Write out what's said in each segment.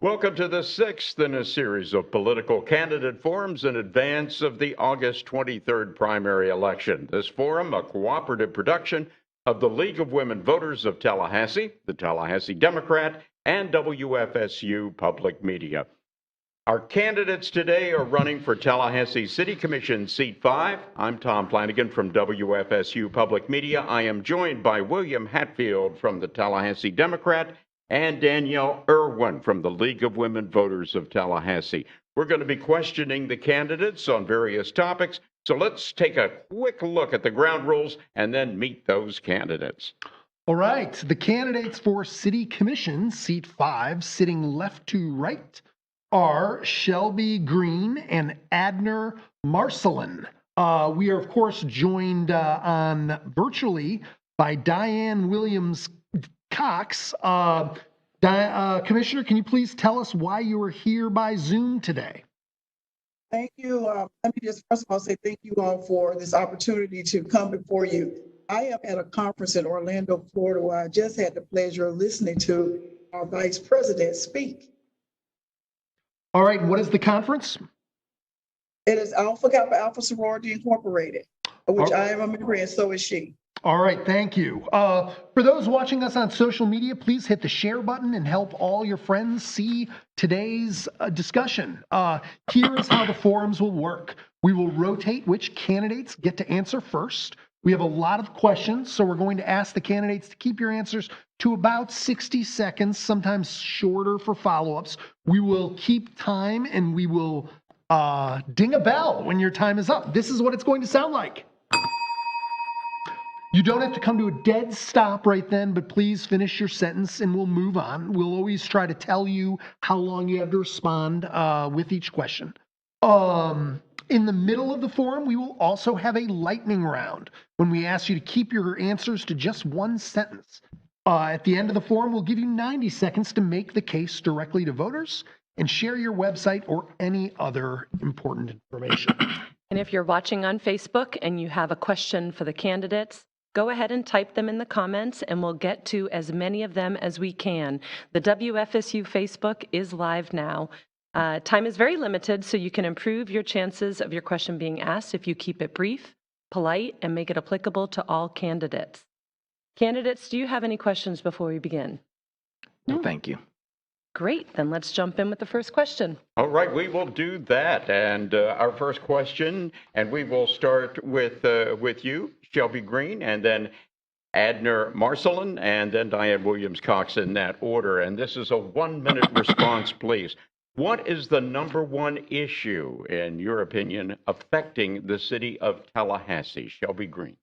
Welcome to the sixth in a series of political candidate forums in advance of the August 23rd primary election. This forum, a cooperative production of the League of Women Voters of Tallahassee, the Tallahassee Democrat, and WFSU Public Media. Our candidates today are running for Tallahassee City Commission Seat 5. I'm Tom Flanagan from WFSU Public Media. I am joined by William Hatfield from the Tallahassee Democrat and Danielle Irwin from the League of Women Voters of Tallahassee. We're going to be questioning the candidates on various topics, so let's take a quick look at the ground rules and then meet those candidates. All right, the candidates for City Commission, Seat 5, sitting left to right, are Shelby Green and Adner Marcelin. We are, of course, joined on virtually by Diane Williams Cox. Commissioner, can you please tell us why you are here by Zoom today? Thank you. Let me just first of all say thank you all for this opportunity to come before you. I am at a conference in Orlando, Florida, where I just had the pleasure of listening to our Vice President speak. All right, what is the conference? It is Alpha Kappa Alpha Sorority Incorporated, which I am a member and so is she. All right, thank you. For those watching us on social media, please hit the share button and help all your friends see today's discussion. Here is how the forums will work. We will rotate which candidates get to answer first. We have a lot of questions, so we're going to ask the candidates to keep your answers to about 60 seconds, sometimes shorter for follow-ups. We will keep time and we will ding a bell when your time is up. This is what it's going to sound like. You don't have to come to a dead stop right then, but please finish your sentence and we'll move on. We'll always try to tell you how long you have to respond with each question. In the middle of the forum, we will also have a lightning round when we ask you to keep your answers to just one sentence. At the end of the forum, we'll give you 90 seconds to make the case directly to voters and share your website or any other important information. And if you're watching on Facebook and you have a question for the candidates, go ahead and type them in the comments and we'll get to as many of them as we can. The WFSU Facebook is live now. Time is very limited, so you can improve your chances of your question being asked if you keep it brief, polite, and make it applicable to all candidates. Candidates, do you have any questions before we begin? No, thank you. Great, then let's jump in with the first question. All right, we will do that. And our first question, and we will start with you, Shelby Green, and then Adner Marcelin, and then Diane Williams Cox in that order. And this is a 1-minute response, please. What is the number one issue, in your opinion, affecting the city of Tallahassee? Shelby Green.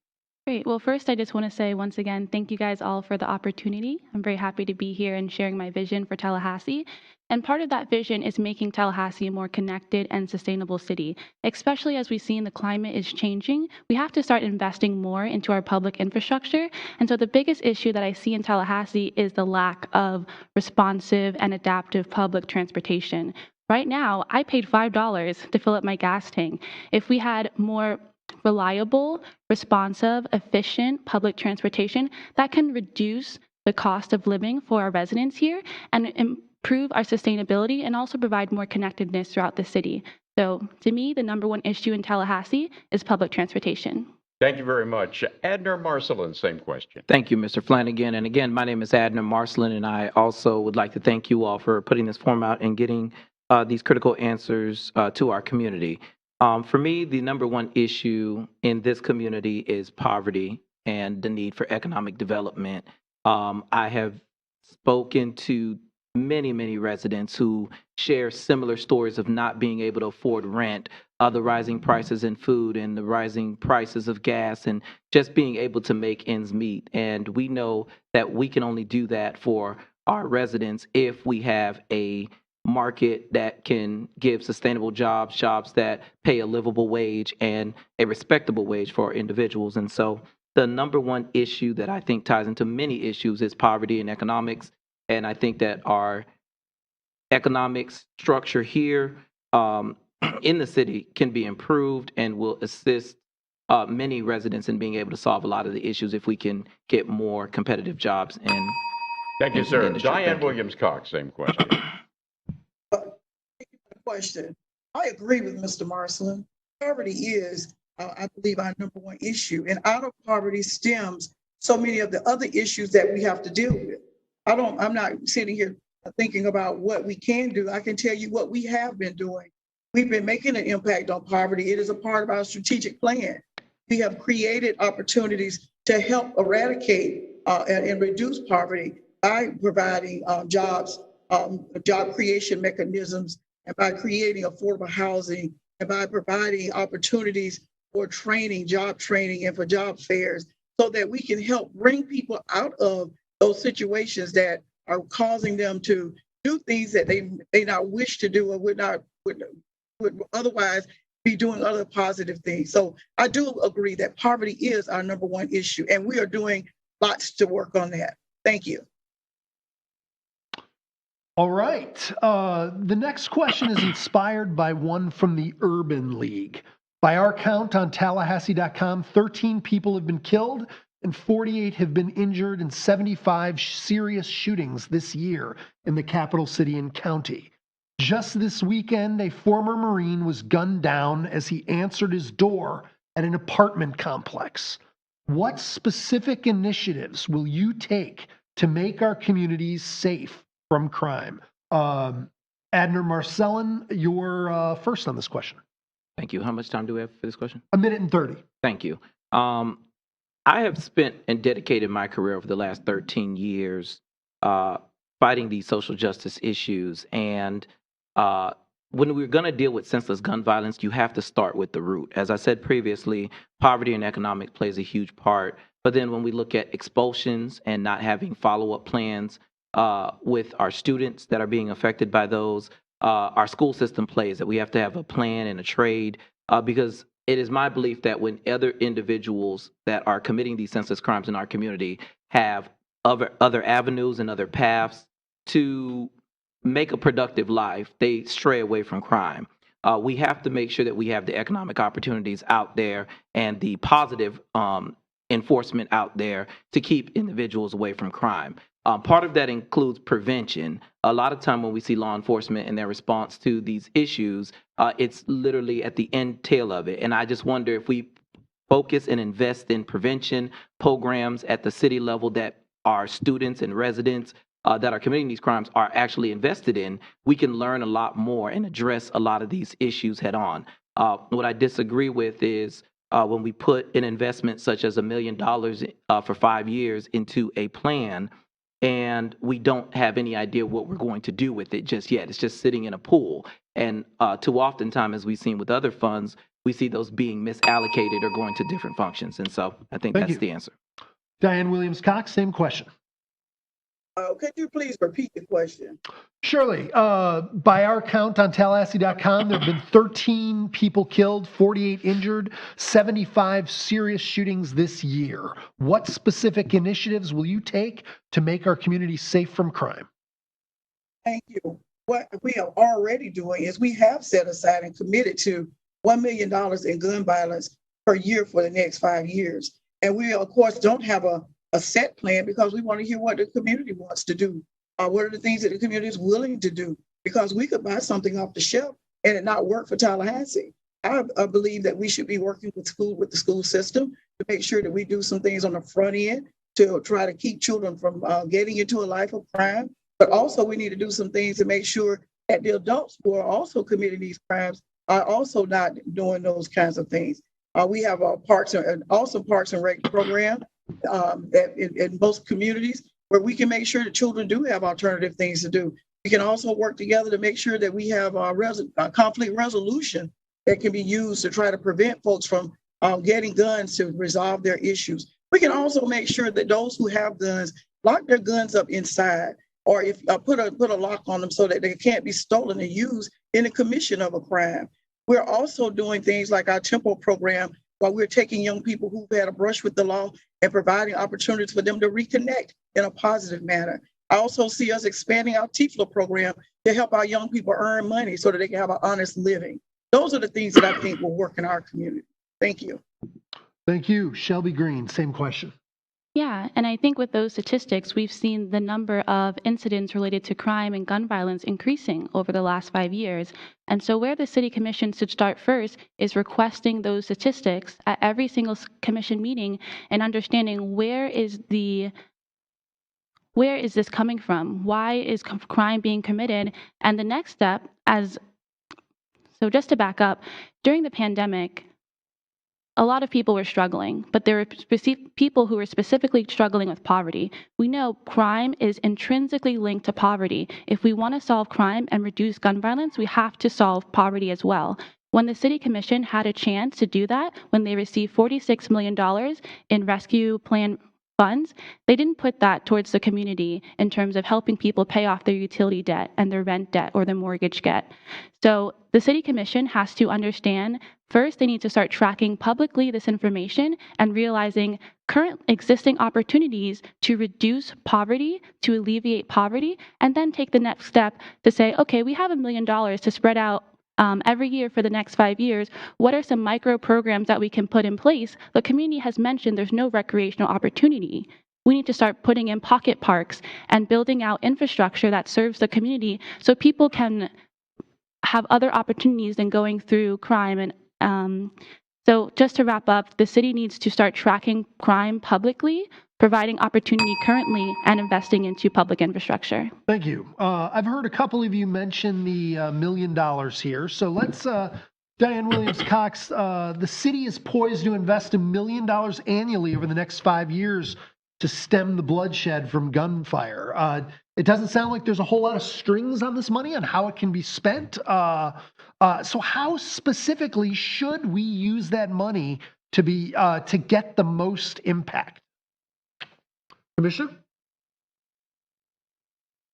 Great. Well, first, I just want to say once again, thank you guys all for the opportunity. I'm very happy to be here and sharing my vision for Tallahassee. And part of that vision is making Tallahassee a more connected and sustainable city. Especially as we see the climate is changing, we have to start investing more into our public infrastructure. And so the biggest issue that I see in Tallahassee is the lack of responsive and adaptive public transportation. Right now, I paid $5 to fill up my gas tank. If we had more reliable, responsive, efficient public transportation, that can reduce the cost of living for our residents here and improve our sustainability and also provide more connectedness throughout the city. So to me, the number one issue in Tallahassee is public transportation. Thank you very much. Adner Marcelin, same question. Thank you, Mr. Flanagan. And again, my name is Adner Marcelin, and I also would like to thank you all for putting this forum out and getting these critical answers to our community. For me, the number one issue in this community is poverty and the need for economic development. I have spoken to many residents who share similar stories of not being able to afford rent, the rising prices in food and the rising prices of gas, and just being able to make ends meet. And we know that we can only do that for our residents if we have a market that can give sustainable jobs that pay a livable wage and a respectable wage for our individuals. And so the number one issue that I think ties into many issues is poverty and economics. And I think that our economic structure here in the city can be improved and will assist many residents in being able to solve a lot of the issues if we can get more competitive jobs in Thank you, sir. industry. Diane Williams Cox, same question. question. I agree with Mr. Marcelin. Poverty is, I believe, our number one issue. And out of poverty stems so many of the other issues that we have to deal with. I'm not sitting here thinking about what we can do. I can tell you what we have been doing. We've been making an impact on poverty. It is a part of our strategic plan. We have created opportunities to help eradicate and reduce poverty by providing jobs, job creation mechanisms, and by creating affordable housing, and by providing opportunities for training, job training, and for job fairs, so that we can help bring people out of those situations that are causing them to do things that they may not wish to do or would otherwise be doing other positive things. So I do agree that poverty is our number one issue, and we are doing lots to work on that. Thank you. All right. The next question is inspired by one from the Urban League. By our count on Tallahassee.com, 13 people have been killed and 48 have been injured in 75 serious shootings this year in the capital city and county. Just this weekend, a former Marine was gunned down as he answered his door at an apartment complex. What specific initiatives will you take to make our communities safe from crime? Adner Marcelin, you're first on this question. Thank you. How much time do we have for this question? 1 minute and 30. Thank you. I have spent and dedicated my career over the last 13 years fighting these social justice issues. And when we're going to deal with senseless gun violence, you have to start with the root. As I said previously, poverty and economic plays a huge part. But then when we look at expulsions and not having follow-up plans with our students that are being affected by those, our school system plays that we have to have a plan and a trade because it is my belief that when other individuals that are committing these senseless crimes in our community have other avenues and other paths to make a productive life, they stray away from crime. We have to make sure that we have the economic opportunities out there and the positive enforcement out there to keep individuals away from crime. Part of that includes prevention. A lot of time when we see law enforcement and their response to these issues, it's literally at the end tail of it. And I just wonder if we focus and invest in prevention programs at the city level that our students and residents that are committing these crimes are actually invested in, we can learn a lot more and address a lot of these issues head on. What I disagree with is when we put an investment such as $1 million for 5 years into a plan, and we don't have any idea what we're going to do with it just yet. It's just sitting in a pool. And too often time, as we've seen with other funds, we see those being misallocated or going to different functions. And so I think that's the answer. Diane Williams-Cox, same question. Could you please repeat the question? Surely. By our count on Tallahassee.com, there have been 13 people killed, 48 injured, 75 serious shootings this year. What specific initiatives will you take to make our community safe from crime? Thank you. What we are already doing is we have set aside and committed to $1 million in gun violence per year for the next 5 years. And we, of course, don't have a set plan because we want to hear what the community wants to do. What are the things that the community is willing to do? Because we could buy something off the shelf and it not work for Tallahassee. I believe that we should be working with the school system to make sure that we do some things on the front end to try to keep children from getting into a life of crime. But also we need to do some things to make sure that the adults who are also committing these crimes are also not doing those kinds of things. We have a Parks and Rec program in most communities where we can make sure that children do have alternative things to do. We can also work together to make sure that we have conflict resolution that can be used to try to prevent folks from getting guns to resolve their issues. We can also make sure that those who have guns lock their guns up inside, or if put a lock on them so that they can't be stolen and used in the commission of a crime. We're also doing things like our Tempo program, while we're taking young people who've had a brush with the law and providing opportunities for them to reconnect in a positive manner. I also see us expanding our TFLA program to help our young people earn money so that they can have an honest living. Those are the things that I think will work in our community. Thank you. Thank you. Shelby Green, same question. Yeah, and I think with those statistics, we've seen the number of incidents related to crime and gun violence increasing over the last 5 years. And so, where the City Commission should start first is requesting those statistics at every single commission meeting and understanding where is this coming from? Why is crime being committed? And the next step, so just to back up, during the pandemic, a lot of people were struggling, but there were people who were specifically struggling with poverty. We know crime is intrinsically linked to poverty. If we want to solve crime and reduce gun violence, we have to solve poverty as well. When the City Commission had a chance to do that, when they received $46 million in rescue plan funds, they didn't put that towards the community in terms of helping people pay off their utility debt and their rent debt or their mortgage debt. So the City Commission has to understand, first, they need to start tracking publicly this information and realizing current existing opportunities to reduce poverty, to alleviate poverty, and then take the next step to say, okay, we have $1 million to spread out every year for the next 5 years. What are some micro programs that we can put in place? The community has mentioned there's no recreational opportunity. We need to start putting in pocket parks and building out infrastructure that serves the community so people can have other opportunities than going through crime. And so just to wrap up, the city needs to start tracking crime publicly, providing opportunity currently, and investing into public infrastructure. Thank you. I've heard a couple of you mention the $1 million here. So let's, Diane Williams-Cox, the city is poised to invest $1 million annually over the next 5 years to stem the bloodshed from gunfire. It doesn't sound like there's a whole lot of strings on this money on how it can be spent. So how specifically should we use that money to get the most impact? Commissioner?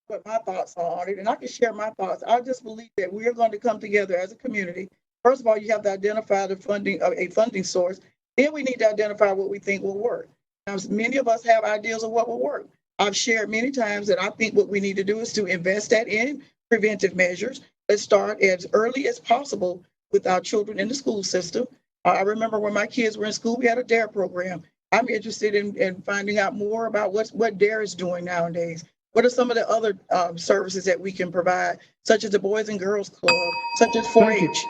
What my thoughts are on it, and I can share my thoughts. I just believe that we are going to come together as a community. First of all, you have to identify the funding of a funding source. Then we need to identify what we think will work. Now, many of us have ideas of what will work. I've shared many times that I think what we need to do is to invest that in preventive measures. Let's start as early as possible with our children in the school system. I remember when my kids were in school, we had a DARE program. I'm interested in finding out more about what DARE is doing nowadays. What are some of the other services that we can provide, such as the Boys and Girls Club, such as 4-H?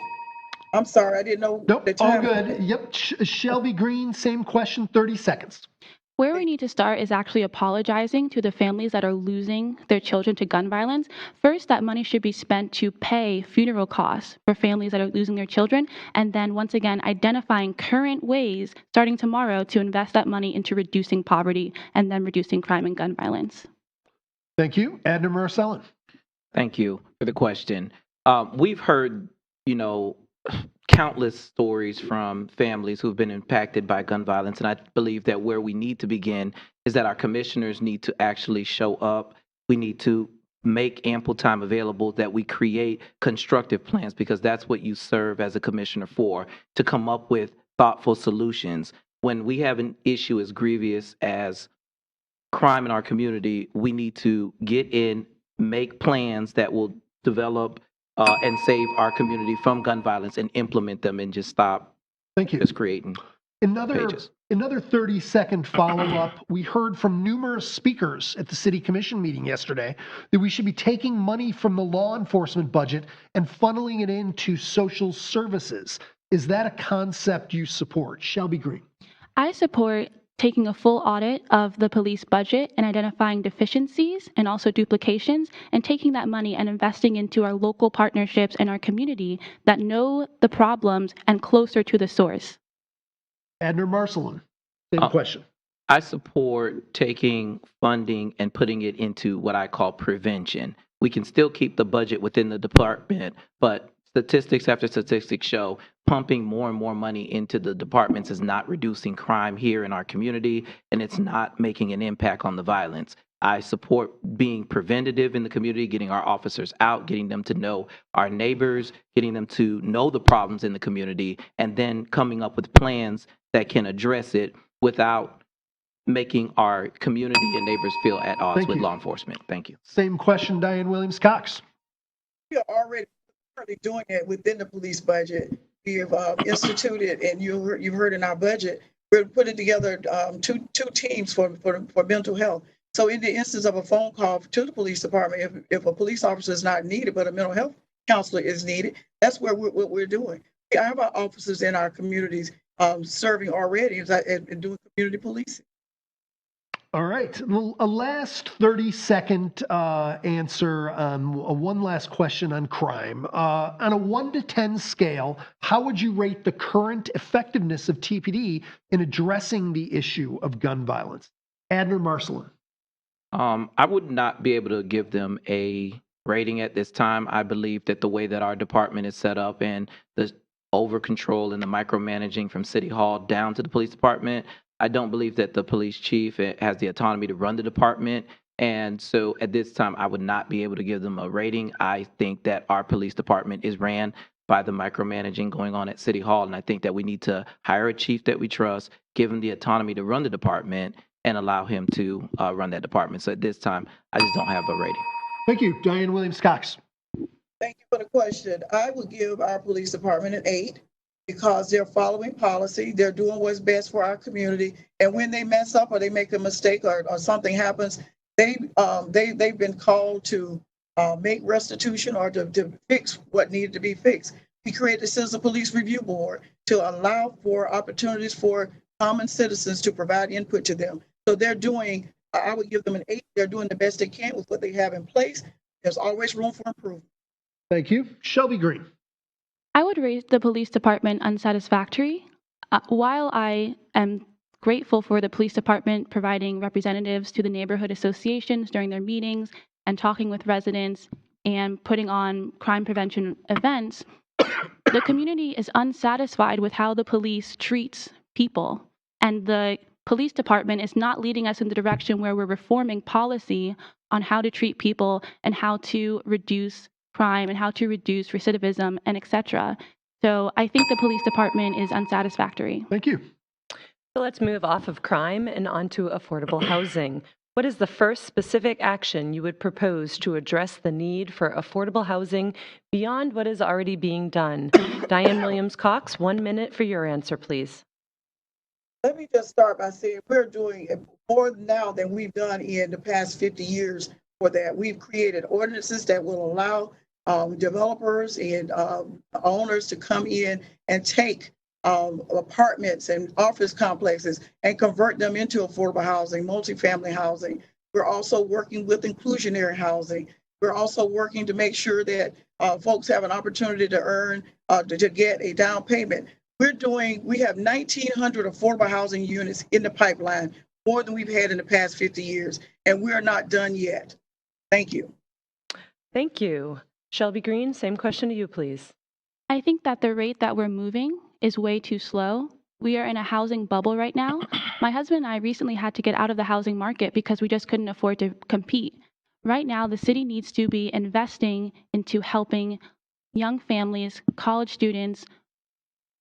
I'm sorry, I didn't know. Nope, the time. all good. Yep, Shelby Green, same question, 30 seconds. Where we need to start is actually apologizing to the families that are losing their children to gun violence. First, that money should be spent to pay funeral costs for families that are losing their children. And then once again, identifying current ways, starting tomorrow, to invest that money into reducing poverty and then reducing crime and gun violence. Thank you. Adna Marcellin. Thank you for the question. We've heard, countless stories from families who've been impacted by gun violence. And I believe that where we need to begin is that our commissioners need to actually show up. We need to make ample time available, that we create constructive plans, because that's what you serve as a commissioner for, to come up with thoughtful solutions. When we have an issue as grievous as crime in our community, we need to get in, make plans that will develop and save our community from gun violence, and implement them, and just stop. Thank you. Just creating pages. Another 30-second follow-up. We heard from numerous speakers at the city commission meeting yesterday that we should be taking money from the law enforcement budget and funneling it into social services. Is that a concept you support? Shelby Green. I support taking a full audit of the police budget and identifying deficiencies and also duplications, and taking that money and investing into our local partnerships and our community that know the problems and closer to the source. Adna Marcellin, same question. I support taking funding and putting it into what I call prevention. We can still keep the budget within the department, but statistics after statistics show pumping more and more money into the departments is not reducing crime here in our community, and it's not making an impact on the violence. I support being preventative in the community, getting our officers out, getting them to know our neighbors, getting them to know the problems in the community, and then coming up with plans that can address it without making our community and neighbors feel at odds with law enforcement. Thank you. Same question, Diane Williams-Cox. We are already currently doing it within the police budget. We have instituted, and you've heard in our budget, we're putting together two teams for mental health. So in the instance of a phone call to the police department, if a police officer is not needed, but a mental health counselor is needed, that's what we're doing. I have our officers in our communities serving already and doing community policing. All right. A last 30-second answer on one last question on crime. On a 1 to 10 scale, how would you rate the current effectiveness of TPD in addressing the issue of gun violence? Adner Marcelin. I would not be able to give them a rating at this time. I believe that the way that our department is set up and the over control and the micromanaging from City Hall down to the police department, I don't believe that the police chief has the autonomy to run the department. And so at this time, I would not be able to give them a rating. I think that our police department is ran by the micromanaging going on at City Hall. And I think that we need to hire a chief that we trust, give him the autonomy to run the department, and allow him to run that department. So at this time, I just don't have a rating. Thank you. Diane Williams-Cox. Thank you for the question. I would give our police department an 8 because they're following policy. They're doing what's best for our community. And when they mess up or they make a mistake or something happens, they've been called to make restitution or to fix what needed to be fixed. We created the Citizen Police Review Board to allow for opportunities for common citizens to provide input to them. So they're doing, I would give them an 8. They're doing the best they can with what they have in place. There's always room for improvement. Thank you. Shelby Green. I would rate the police department unsatisfactory. While I am grateful for the police department providing representatives to the neighborhood associations during their meetings and talking with residents and putting on crime prevention events, the community is unsatisfied with how the police treats people. And the police department is not leading us in the direction where we're reforming policy on how to treat people and how to reduce crime and how to reduce recidivism and etc. So I think the police department is unsatisfactory. Thank you. So let's move off of crime and onto affordable housing. What is the first specific action you would propose to address the need for affordable housing beyond what is already being done? Diane Williams-Cox, 1 minute for your answer, please. Let me just start by saying we're doing more now than we've done in the past 50 years for that. We've created ordinances that will allow developers and owners to come in and take apartments and office complexes and convert them into affordable housing, multifamily housing. We're also working with inclusionary housing. We're also working to make sure that folks have an opportunity to earn, to get a down payment. We have 1,900 affordable housing units in the pipeline, more than we've had in the past 50 years, and we're not done yet. Thank you. Thank you. Shelby Green, same question to you, please. I think that the rate that we're moving is way too slow. We are in a housing bubble right now. My husband and I recently had to get out of the housing market because we just couldn't afford to compete. Right now, the city needs to be investing into helping young families, college students,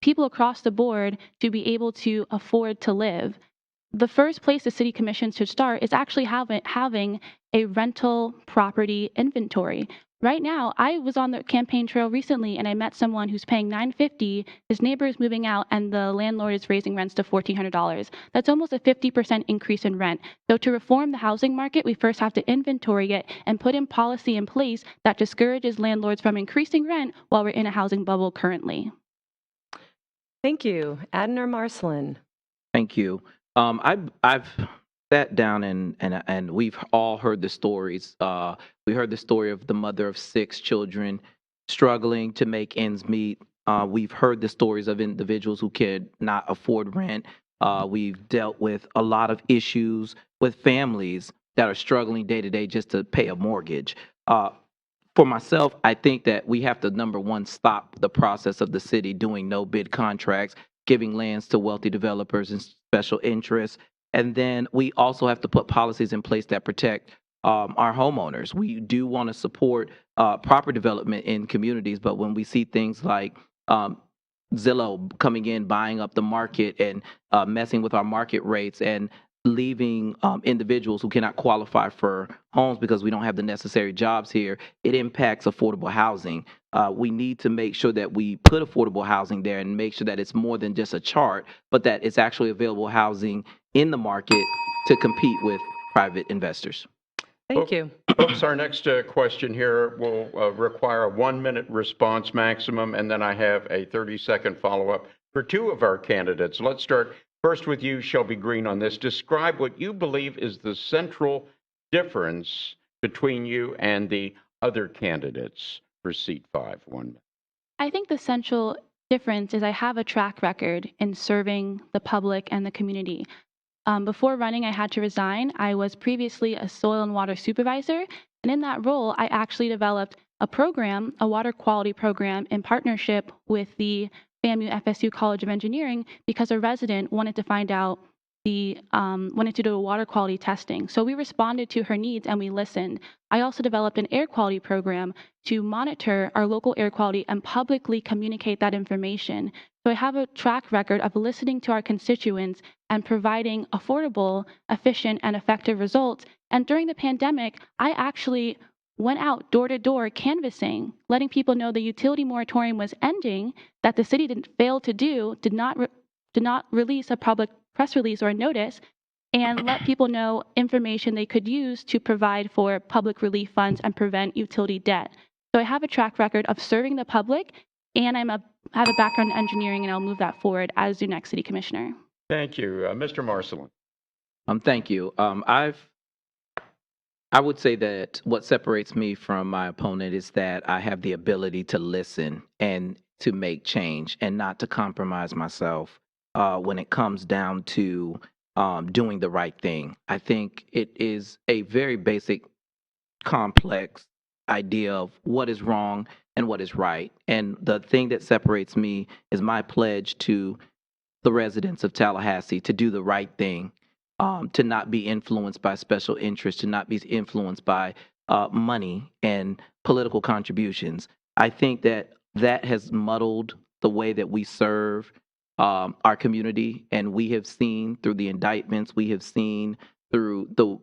people across the board to be able to afford to live. The first place the city commission should start is actually having a rental property inventory. Right now, I was on the campaign trail recently and I met someone who's paying $950. His neighbor is moving out and the landlord is raising rents to $1,400. That's almost a 50% increase in rent. So to reform the housing market, we first have to inventory it and put in policy in place that discourages landlords from increasing rent while we're in a housing bubble currently. Thank you. Adner Marcelin. Thank you. I've sat down and we've all heard the stories. We heard the story of the mother of 6 children struggling to make ends meet. We've heard the stories of individuals who could not afford rent. We've dealt with a lot of issues with families that are struggling day to day just to pay a mortgage. For myself, I think that we have to, number one, stop the process of the city doing no bid contracts, giving lands to wealthy developers and special interests. And then we also have to put policies in place that protect our homeowners. We do want to support proper development in communities, but when we see things like Zillow coming in, buying up the market and messing with our market rates and leaving individuals who cannot qualify for homes because we don't have the necessary jobs here, it impacts affordable housing. We need to make sure that we put affordable housing there and make sure that it's more than just a chart, but that it's actually available housing in the market to compete with private investors. Thank you. Folks, our next question here will require a 1-minute response maximum, and then I have a 30-second follow-up for two of our candidates. Let's start first with you, Shelby Green, on this. Describe what you believe is the central difference between you and the other candidates for seat 5. 1 minute. I think the central difference is I have a track record in serving the public and the community. Before running, I had to resign. I was previously a soil and water supervisor, and in that role, I actually developed a program, a water quality program, in partnership with the WFSU College of Engineering because a resident wanted to find out wanted to do a water quality testing. So we responded to her needs and we listened. I also developed an air quality program to monitor our local air quality and publicly communicate that information. So I have a track record of listening to our constituents and providing affordable, efficient, and effective results. And during the pandemic, I actually went out door to door canvassing, letting people know the utility moratorium was ending, that the city failed to do, did not release a public press release or a notice, and let people know information they could use to provide for public relief funds and prevent utility debt. So I have a track record of serving the public, and I have a background in engineering, and I'll move that forward as your next city commissioner. Thank you. Mr. Marcelin. Thank you. I would say that what separates me from my opponent is that I have the ability to listen and to make change and not to compromise myself when it comes down to doing the right thing. I think it is a very basic, complex idea of what is wrong and what is right. And the thing that separates me is my pledge to the residents of Tallahassee to do the right thing, to not be influenced by special interests, to not be influenced by money and political contributions. I think that has muddled the way that we serve our community, and we have seen through the indictments, we have seen through the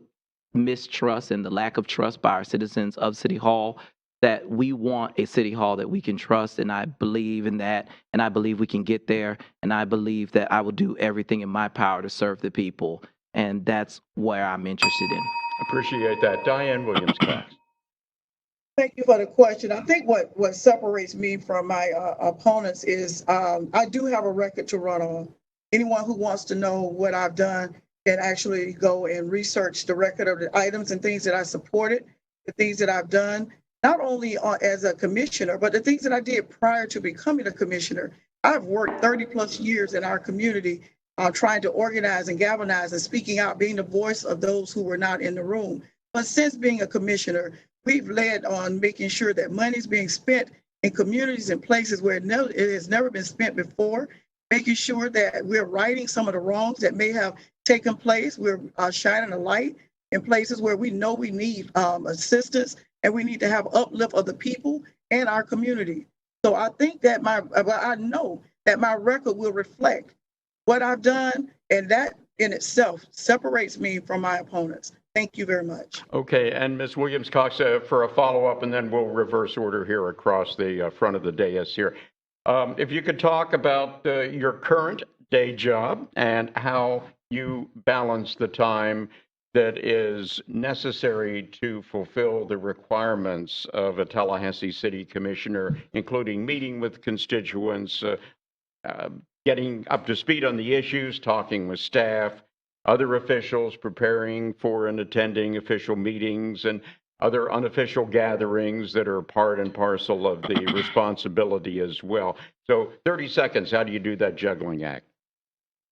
mistrust and the lack of trust by our citizens of City Hall that we want a City Hall that we can trust, and I believe in that, and I believe we can get there, and I believe that I will do everything in my power to serve the people, and that's where I'm interested in. Appreciate that. Diane Williams-Cox. Thank you for the question. I think what separates me from my opponents is I do have a record to run on. Anyone who wants to know what I've done can actually go and research the record of the items and things that I supported, the things that I've done, not only as a commissioner, but the things that I did prior to becoming a commissioner. I've worked 30 plus years in our community trying to organize and galvanize and speaking out, being the voice of those who were not in the room. But since being a commissioner, we've led on making sure that money is being spent in communities and places where it has never been spent before, making sure that we're righting some of the wrongs that may have taken place. We're shining a light in places where we know we need assistance and we need to have uplift of the people and our community. So I think that I know that my record will reflect what I've done, and that in itself separates me from my opponents. Thank you very much. Okay, and Ms. Williams-Cox, for a follow-up, and then we'll reverse order here across the front of the dais here. If you could talk about your current day job and how you balance the time that is necessary to fulfill the requirements of a Tallahassee City Commissioner, including meeting with constituents, getting up to speed on the issues, talking with staff, other officials, preparing for and attending official meetings, and other unofficial gatherings that are part and parcel of the responsibility as well. So 30 seconds, how do you do that juggling act?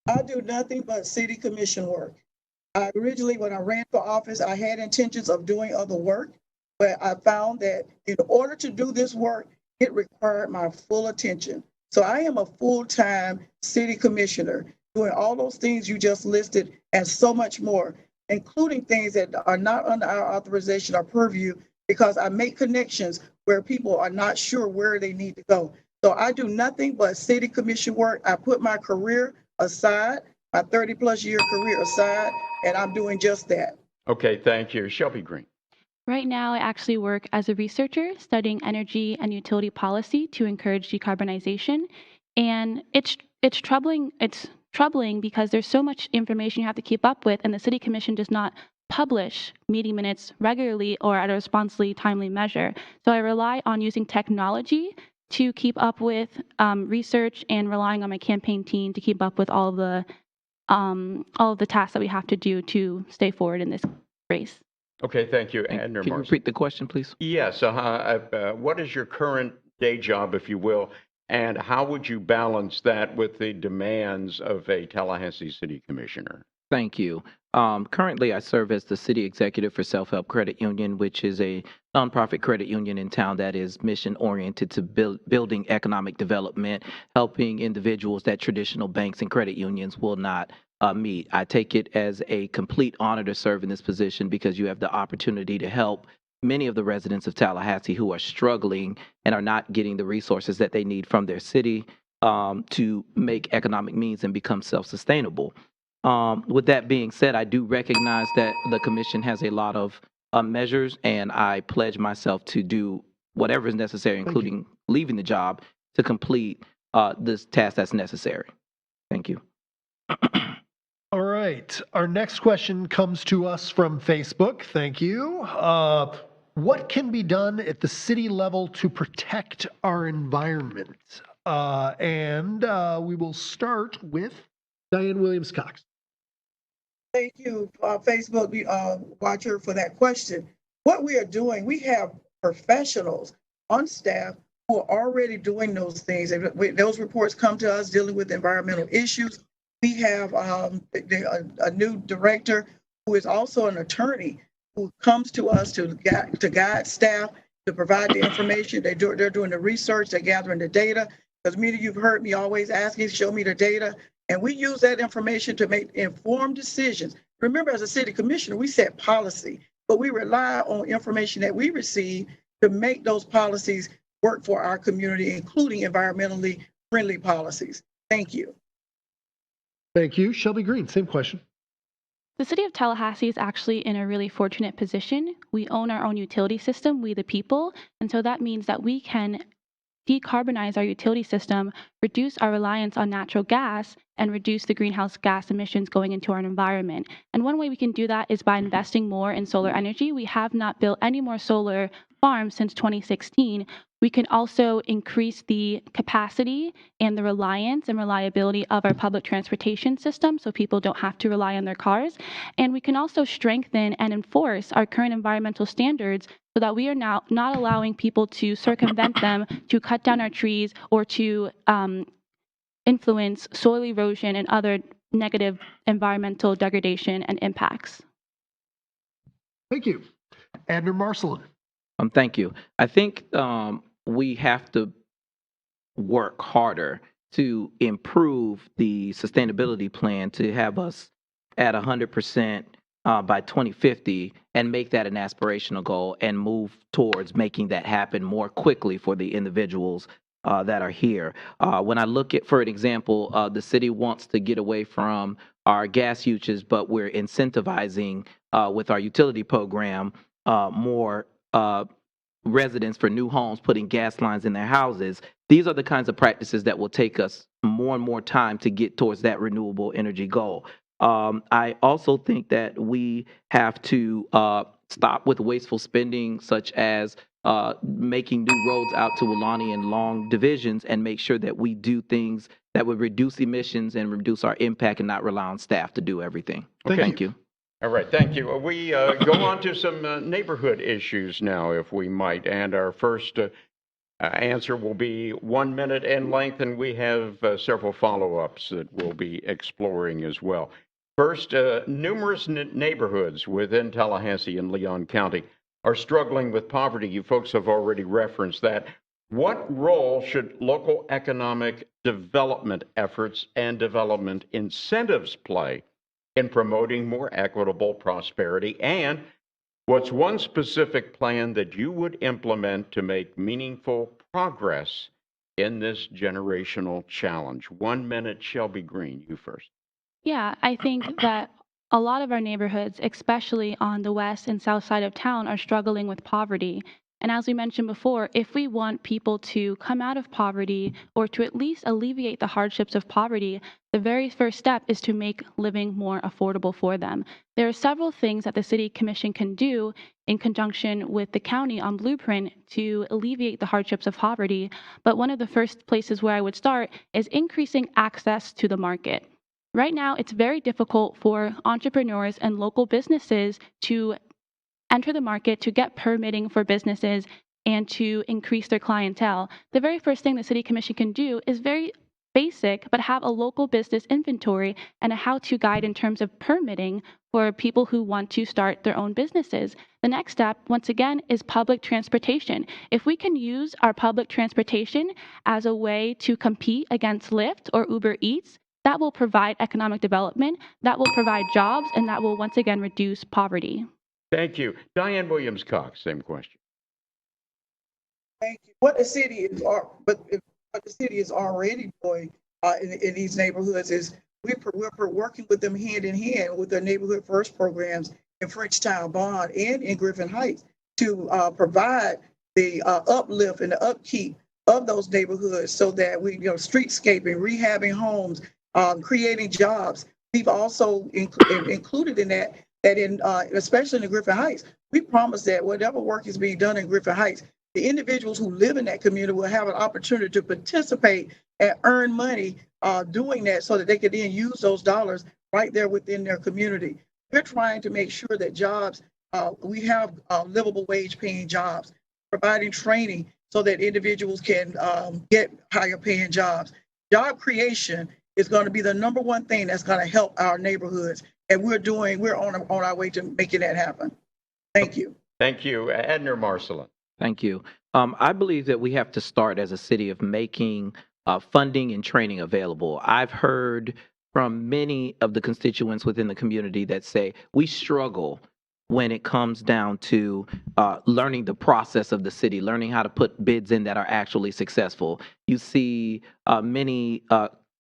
I do nothing but city commission work. Originally, when I ran for office, I had intentions of doing other work, but I found that in order to do this work, it required my full attention. So I am a full-time city commissioner doing all those things you just listed and so much more, including things that are not under our authorization or purview, because I make connections where people are not sure where they need to go. So I do nothing but city commission work. I put my career aside my 30-plus year career aside, and I'm doing just that. Okay, thank you. Shelby Green. Right now, I actually work as a researcher studying energy and utility policy to encourage decarbonization. And it's troubling. It's troubling because there's so much information you have to keep up with, and the City Commission does not publish meeting minutes regularly or at a responsibly timely measure. So I rely on using technology to keep up with research and relying on my campaign team to keep up with all of the tasks that we have to do to stay forward in this race. Okay, thank you. Can Adner you Marson. repeat the question, please? Yes. What is your current day job, if you will, and how would you balance that with the demands of a Tallahassee City Commissioner? Thank you. Currently, I serve as the city executive for Self-Help Credit Union, which is a nonprofit credit union in town that is mission-oriented to building economic development, helping individuals that traditional banks and credit unions will not meet. I take it as a complete honor to serve in this position because you have the opportunity to help many of the residents of Tallahassee who are struggling and are not getting the resources that they need from their city to make economic means and become self-sustainable. With that being said, I do recognize that the commission has a lot of measures, and I pledge myself to do whatever is necessary, including leaving the job, to complete this task that's necessary. Thank you. All right. Our next question comes to us from Facebook. Thank you. What can be done at the city level to protect our environment? We will start with Diane Williams-Cox. Thank you, Facebook watcher, for that question. What we are doing, we have professionals on staff who are already doing those things. And those reports come to us dealing with environmental issues. We have a new director who is also an attorney who comes to us to guide staff, to provide the information. They're doing the research, they're gathering the data. Because many of you have heard me always asking, show me the data. And we use that information to make informed decisions. Remember, as a city commissioner, we set policy, but we rely on information that we receive to make those policies work for our community, including environmentally friendly policies. Thank you. Thank you. Shelby Green, same question. The city of Tallahassee is actually in a really fortunate position. We own our own utility system, we the people, and so that means that we can decarbonize our utility system, reduce our reliance on natural gas, and reduce the greenhouse gas emissions going into our environment. And one way we can do that is by investing more in solar energy. We have not built any more solar farms since 2016. We can also increase the capacity and the reliance and reliability of our public transportation system so people don't have to rely on their cars. And we can also strengthen and enforce our current environmental standards so that we are now not allowing people to circumvent them, to cut down our trees, or to influence soil erosion and other negative environmental degradation and impacts. Thank you. Adner Marcelin. Thank you. I think we have to work harder to improve the sustainability plan to have us at 100% by 2050 and make that an aspirational goal and move towards making that happen more quickly for the individuals that are here. When I look at, for an example, the city wants to get away from our gas uses, but we're incentivizing with our utility program more residents for new homes putting gas lines in their houses. These are the kinds of practices that will take us more and more time to get towards that renewable energy goal. I also think that we have to stop with wasteful spending, such as making new roads out to Wilani and long divisions, and make sure that we do things that would reduce emissions and reduce our impact and not rely on staff to do everything. Thank you. All right, thank you. We go on to some neighborhood issues now, if we might. And our first answer will be 1 minute in length, and we have several follow-ups that we'll be exploring as well. First, numerous neighborhoods within Tallahassee and Leon County are struggling with poverty. You folks have already referenced that. What role should local economic development efforts and development incentives play in promoting more equitable prosperity? And what's one specific plan that you would implement to make meaningful progress in this generational challenge? 1 minute, Shelby Green, you first. Yeah, I think that a lot of our neighborhoods, especially on the west and south side of town, are struggling with poverty. And as we mentioned before, if we want people to come out of poverty or to at least alleviate the hardships of poverty, the very first step is to make living more affordable for them. There are several things that the City Commission can do in conjunction with the county on Blueprint to alleviate the hardships of poverty. But one of the first places where I would start is increasing access to the market. Right now, it's very difficult for entrepreneurs and local businesses to enter the market, to get permitting for businesses, and to increase their clientele. The very first thing the City Commission can do is very basic, but have a local business inventory and a how-to guide in terms of permitting for people who want to start their own businesses. The next step, once again, is public transportation. If we can use our public transportation as a way to compete against Lyft or Uber Eats, that will provide economic development, that will provide jobs, and that will once again reduce poverty. Thank you. Diane Williams-Cox, same question. Thank you. What the city is, what the city is already doing in these neighborhoods is we're working with them hand in hand with their neighborhood first programs in Frenchtown, Bond, and in Griffin Heights to provide the uplift and the upkeep of those neighborhoods so that we, streetscaping, rehabbing homes, creating jobs. We've also included in that in especially in the Griffin Heights, we promise that whatever work is being done in Griffin Heights, the individuals who live in that community will have an opportunity to participate and earn money doing that so that they can then use those dollars right there within their community. We're trying to make sure that jobs, we have livable wage paying jobs, providing training so that individuals can get higher paying jobs. Job creation is going to be the number one thing that's going to help our neighborhoods. And we're on our way to making that happen. Thank you. Thank you. Adner Marcelin. Thank you. I believe that we have to start as a city of making funding and training available. I've heard from many of the constituents within the community that say we struggle when it comes down to learning the process of the city, learning how to put bids in that are actually successful. You see many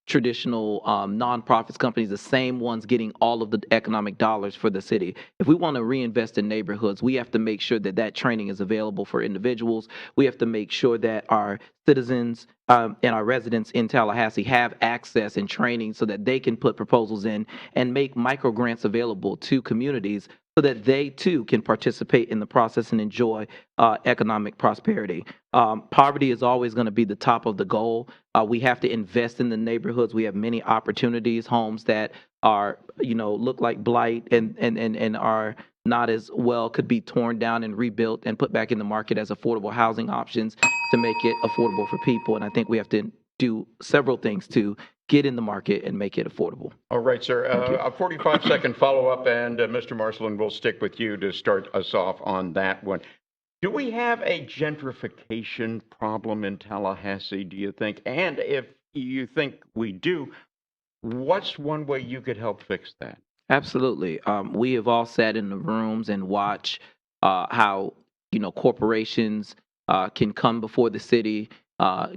traditional nonprofits companies, the same ones getting all of the economic dollars for the city. If we want to reinvest in neighborhoods, we have to make sure that that training is available for individuals. We have to make sure that our citizens and our residents in Tallahassee have access and training so that they can put proposals in and make micro grants available to communities so that they too can participate in the process and enjoy economic prosperity. Poverty is always going to be the top of the goal. We have to invest in the neighborhoods. We have many opportunities, homes that are, look like blight and are not as well, could be torn down and rebuilt and put back in the market as affordable housing options to make it affordable for people. And I think we have to do several things to get in the market and make it affordable. All right, sir. A 45-second follow-up, and Mr. Marcelin, will stick with you to start us off on that one. Do we have a gentrification problem in Tallahassee, do you think? And if you think we do, what's one way you could help fix that? Absolutely. We have all sat in the rooms and watched how, corporations can come before the city,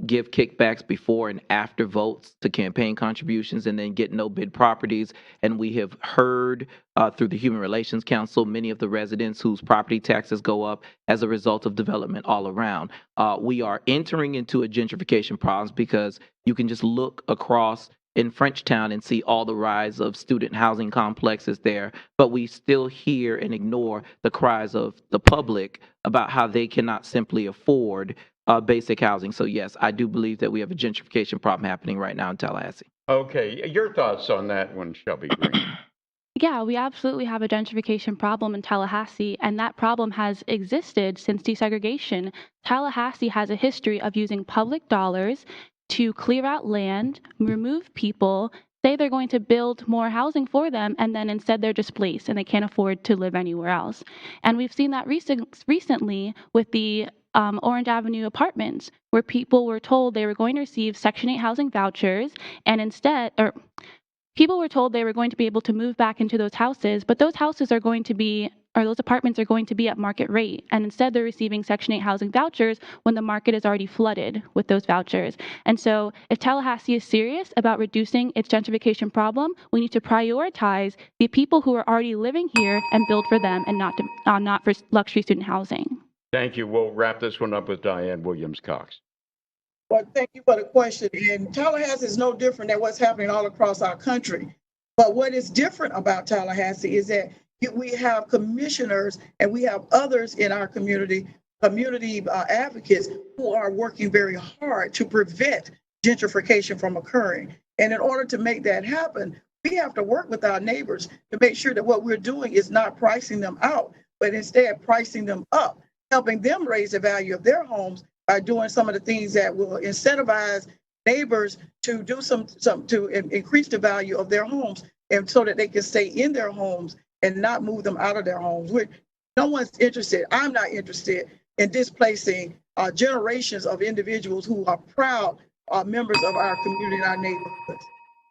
give kickbacks before and after votes to campaign contributions, and then get no bid properties. And we have heard through the Human Relations Council, many of the residents whose property taxes go up as a result of development all around. We are entering into a gentrification problem because you can just look across in Frenchtown and see all the rise of student housing complexes there, but we still hear and ignore the cries of the public about how they cannot simply afford basic housing. So yes, I do believe that we have a gentrification problem happening right now in Tallahassee. Okay, your thoughts on that one, Shelby Green? Yeah, we absolutely have a gentrification problem in Tallahassee, and that problem has existed since desegregation. Tallahassee has a history of using public dollars to clear out land, remove people, say they're going to build more housing for them, and then instead they're displaced and they can't afford to live anywhere else. And we've seen that recently with the Orange Avenue apartments, where people were told they were going to receive Section 8 housing vouchers, and people were told they were going to be able to move back into those houses, but those houses are going to be or those apartments are going to be at market rate. And instead, they're receiving Section 8 housing vouchers when the market is already flooded with those vouchers. And so if Tallahassee is serious about reducing its gentrification problem, we need to prioritize the people who are already living here and build for them and not for luxury student housing. Thank you. We'll wrap this one up with Diane Williams-Cox. Well, thank you for the question. And Tallahassee is no different than what's happening all across our country. But what is different about Tallahassee is that we have commissioners and we have others in our community advocates who are working very hard to prevent gentrification from occurring. And in order to make that happen, we have to work with our neighbors to make sure that what we're doing is not pricing them out, but instead pricing them up, helping them raise the value of their homes by doing some of the things that will incentivize neighbors to do to increase the value of their homes, and so that they can stay in their homes and not move them out of their homes. No one's interested. I'm not interested in displacing generations of individuals who are proud members of our community and our neighborhoods.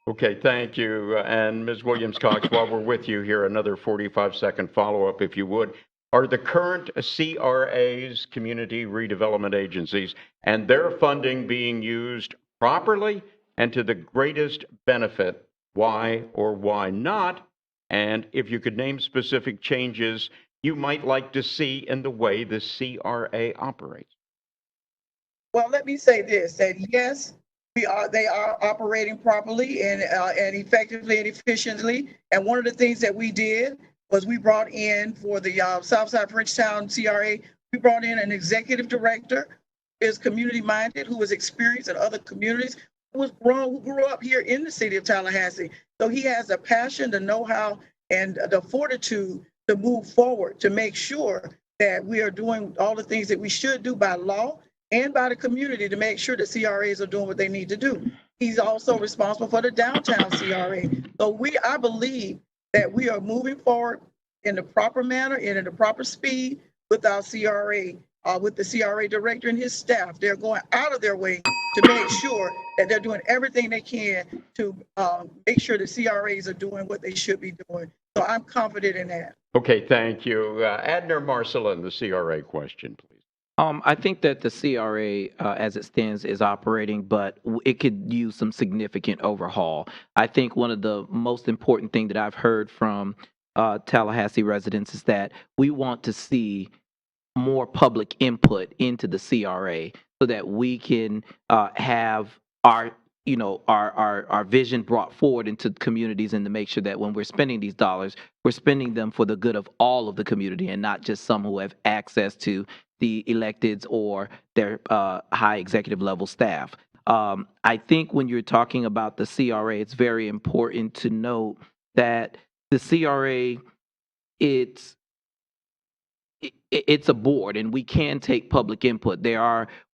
Okay, thank you. And Ms. Williams-Cox, while we're with you here, another 45-second follow-up, if you would. Are the current CRAs, community redevelopment agencies, and their funding being used properly and to the greatest benefit? Why or why not? And if you could name specific changes you might like to see in the way the CRA operates. Well, let me say this, that yes, they are operating properly and effectively and efficiently. And one of the things that we did was we brought in for the Southside Frenchtown CRA, we brought in an executive director who is community minded, who was experienced in other communities, who grew up here in the city of Tallahassee. So he has the passion, the know-how, and the fortitude to move forward to make sure that we are doing all the things that we should do by law and by the community to make sure that CRAs are doing what they need to do. He's also responsible for the downtown CRA. So I believe that we are moving forward in the proper manner and in the proper speed with our CRA, with the CRA director and his staff. They're going out of their way to make sure that they're doing everything they can to make sure the CRAs are doing what they should be doing. So I'm confident in that. Okay, thank you. Adner Marcelin, the CRA question, please. I think that the CRA, as it stands, is operating, but it could use some significant overhaul. I think one of the most important things that I've heard from Tallahassee residents is that we want to see more public input into the CRA so that we can have our vision brought forward into communities, and to make sure that when we're spending these dollars, we're spending them for the good of all of the community and not just some who have access to the electeds or their high executive level staff. I think when you're talking about the CRA, it's very important to note that the CRA, it's a board, and we can take public input.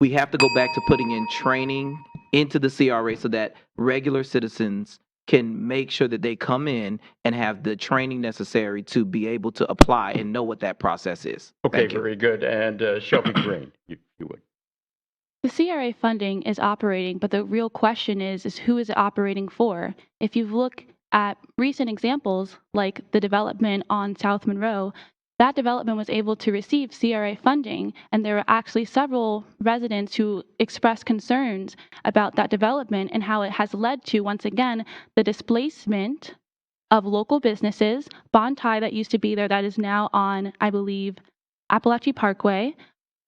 We have to go back to putting in training into the CRA so that regular citizens can make sure that they come in and have the training necessary to be able to apply and know what that process is. Okay, very good. And Shelby Green, you would. The CRA funding is operating, but the real question is who is it operating for? If you look at recent examples like the development on South Monroe, that development was able to receive CRA funding, and there were actually several residents who expressed concerns about that development and how it has led to, once again, the displacement of local businesses. Bontai, that used to be there, that is now on, I believe, Appalachia Parkway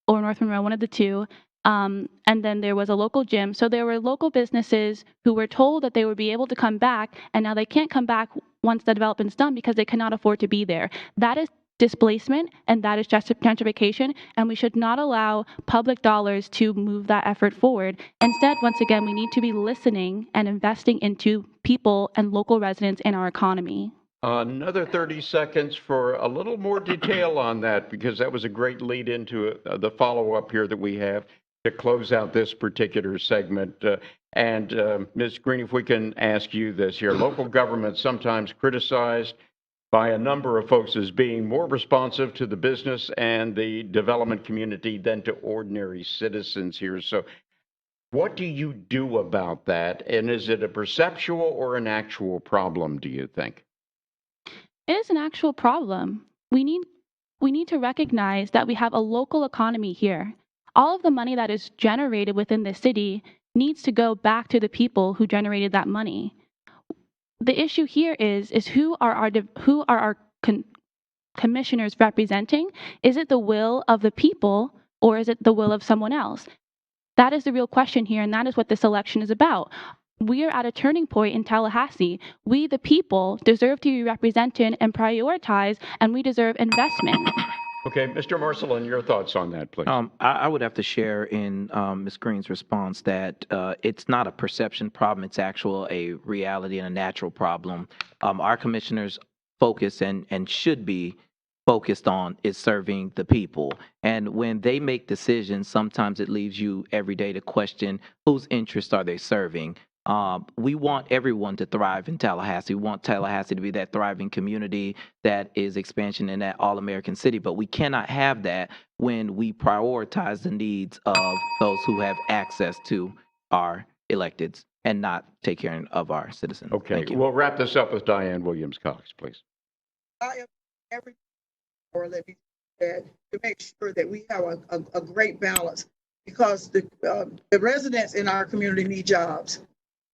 or North Monroe, one of the two. And then there was a local gym. So there were local businesses who were told that they would be able to come back, and now they can't come back once the development's done because they cannot afford to be there. That is displacement, and that is gentrification, and we should not allow public dollars to move that effort forward. Instead, once again, we need to be listening and investing into people and local residents in our economy. Another 30 seconds for a little more detail on that, because that was a great lead into the follow-up here that we have to close out this particular segment. Ms. Green, if we can ask you this here. Local government sometimes criticized by a number of folks as being more responsive to the business and the development community than to ordinary citizens here. So what do you do about that? And is it a perceptual or an actual problem, do you think? It is an actual problem. We need we need to recognize that we have a local economy here. All of the money that is generated within the city needs to go back to the people who generated that money. The issue here is who are our commissioners representing? Is it the will of the people or is it the will of someone else? That is the real question here, and that is what this election is about. We are at a turning point in Tallahassee. We, the people, deserve to be represented and prioritized, and we deserve investment. Okay, Mr. Marcelin, your thoughts on that, please. I would have to share in Ms. Green's response that it's not a perception problem, it's actual a reality and a natural problem. Our commissioners focus and should be focused on is serving the people. And when they make decisions, sometimes it leaves you every day to question whose interests are they serving. We want everyone to thrive in Tallahassee. We want Tallahassee to be that thriving community that is expansion in that all-American city. But we cannot have that when we prioritize the needs of those who have access to our electeds and not take care of our citizens. Okay, Thank you. we'll wrap this up with Diane Williams-Cox, please. I am every, or let me say, to make sure that we have a great balance, because the residents in our community need jobs.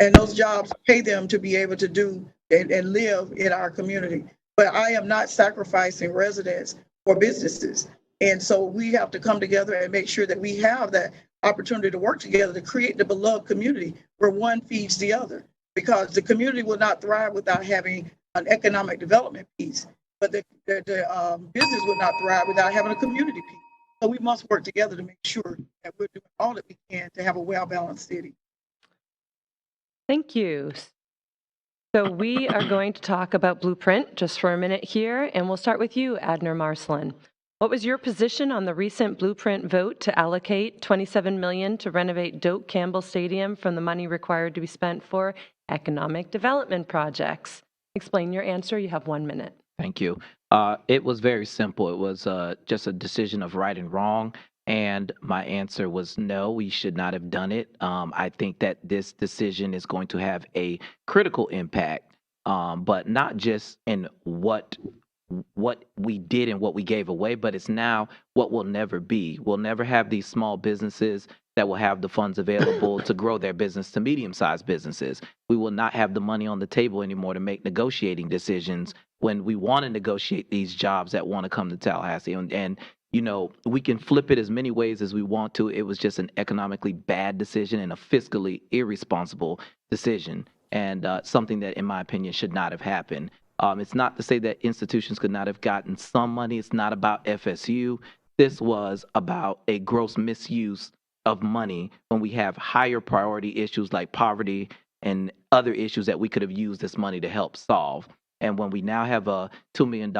And those jobs pay them to be able to do and live in our community. But I am not sacrificing residents for businesses. And so we have to come together and make sure that we have that opportunity to work together to create the beloved community where one feeds the other. Because the community will not thrive without having an economic development piece. But the business will not thrive without having a community piece. So we must work together to make sure that we're doing all that we can to have a well-balanced city. Thank you. So we are going to talk about Blueprint just for a minute here, and we'll start with you, Adner Marcelin. What was your position on the recent Blueprint vote to allocate $27 million to renovate Doak Campbell Stadium from the money required to be spent for economic development projects? Explain your answer. You have 1 minute. Thank you. It was very simple. It was just a decision of right and wrong. And my answer was no, we should not have done it. I think that this decision is going to have a critical impact, but not just in what we did and what we gave away, but it's now what will never be. We'll never have these small businesses that will have the funds available to grow their business to medium-sized businesses. We will not have the money on the table anymore to make negotiating decisions when we want to negotiate these jobs that want to come to Tallahassee. And you know, we can flip it as many ways as we want to. It was just an economically bad decision and a fiscally irresponsible decision, and something that, in my opinion, should not have happened. It's not to say that institutions could not have gotten some money. It's not about FSU. This was about a gross misuse of money when we have higher priority issues like poverty and other issues that we could have used this money to help solve. And when we now have a $2 million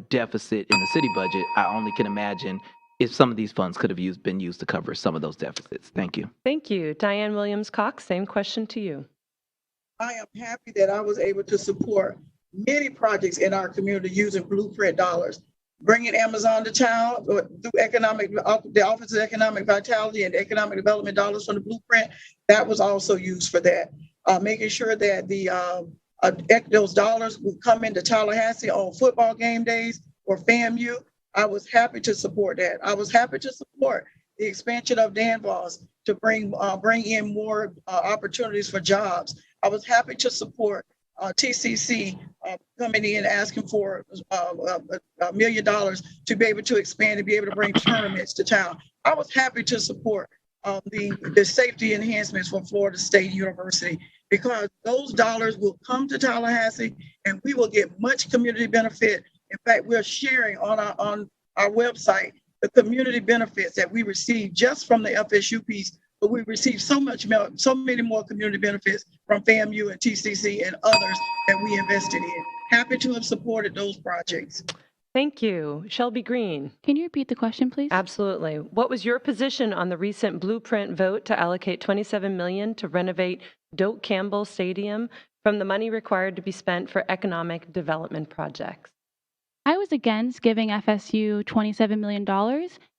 deficit in the city budget, I only can imagine if some of these funds could have been used to cover some of those deficits. Thank you. Thank you. Diane Williams-Cox, same question to you. I am happy that I was able to support many projects in our community using Blueprint dollars. Bringing Amazon to town through the Office of Economic Vitality and Economic Development dollars from the Blueprint, that was also used for that. Making sure that those dollars would come into Tallahassee on football game days or FAMU. I was happy to support that. I was happy to support the expansion of Danvos to bring in more opportunities for jobs. I was happy to support TCC coming in asking for $1 million to be able to expand and be able to bring tournaments to town. I was happy to support the safety enhancements from Florida State University, because those dollars will come to Tallahassee and we will get much community benefit. In fact, we're sharing on our website the community benefits that we receive just from the FSU piece, but we receive so many more community benefits from FAMU and TCC and others that we invested in. Happy to have supported those projects. Thank you. Shelby Green. Can you repeat the question, please? Absolutely. What was your position on the recent Blueprint vote to allocate $27 million to renovate Doak Campbell Stadium from the money required to be spent for economic development projects? I was against giving FSU $27 million,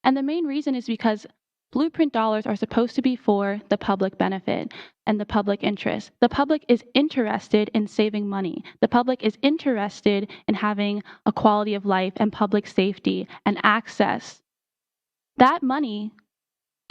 and the main reason is because Blueprint dollars are supposed to be for the public benefit and the public interest. The public is interested in saving money. The public is interested in having a quality of life and public safety and access. That money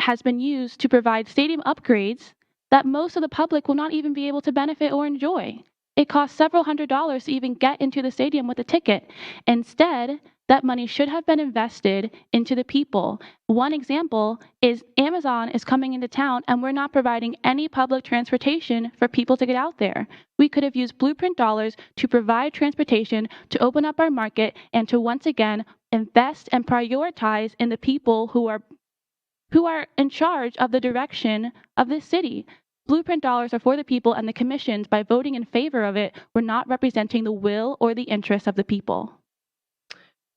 has been used to provide stadium upgrades that most of the public will not even be able to benefit or enjoy. It costs several $100s to even get into the stadium with a ticket. Instead, that money should have been invested into the people. One example is Amazon is coming into town and we're not providing any public transportation for people to get out there. We could have used Blueprint dollars to provide transportation, to open up our market, and to once again invest and prioritize in the people who are in charge of the direction of this city. Blueprint dollars are for the people, and the commissions, by voting in favor of it, were not representing the will or the interests of the people.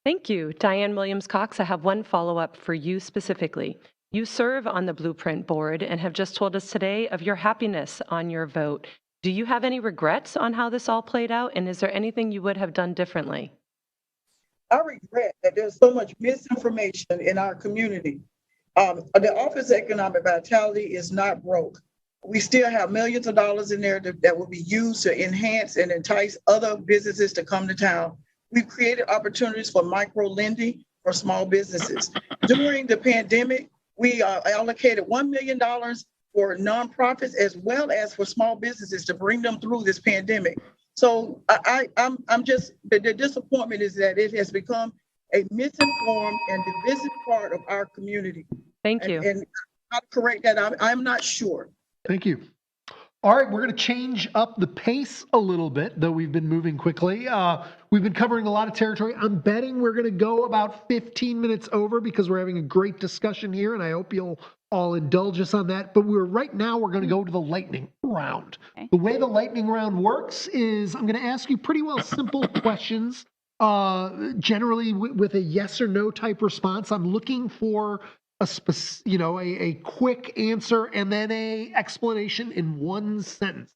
Thank you. Diane Williams-Cox, I have one follow-up for you specifically. You serve on the Blueprint board and have just told us today of your happiness on your vote. Do you have any regrets on how this all played out, and is there anything you would have done differently? I regret that there's so much misinformation in our community. The Office of Economic Vitality is not broke. We still have millions of dollars in there that will be used to enhance and entice other businesses to come to town. We've created opportunities for micro lending for small businesses. During the pandemic, we allocated $1 million for nonprofits as well as for small businesses to bring them through this pandemic. So I'm just, the disappointment is that it has become a misinformed and divisive part of our community. Thank you. And how to correct that, I'm not sure. Thank you. All right, we're going to change up the pace a little bit, though we've been moving quickly. We've been covering a lot of territory. I'm betting we're going to go about 15 minutes over because we're having a great discussion here, and I hope you'll all indulge us on that. But right now we're going to go to the lightning round. Okay. The way the lightning round works is I'm going to ask you pretty well simple questions, generally with a yes or no type response. I'm looking for a quick answer and then a explanation in one sentence.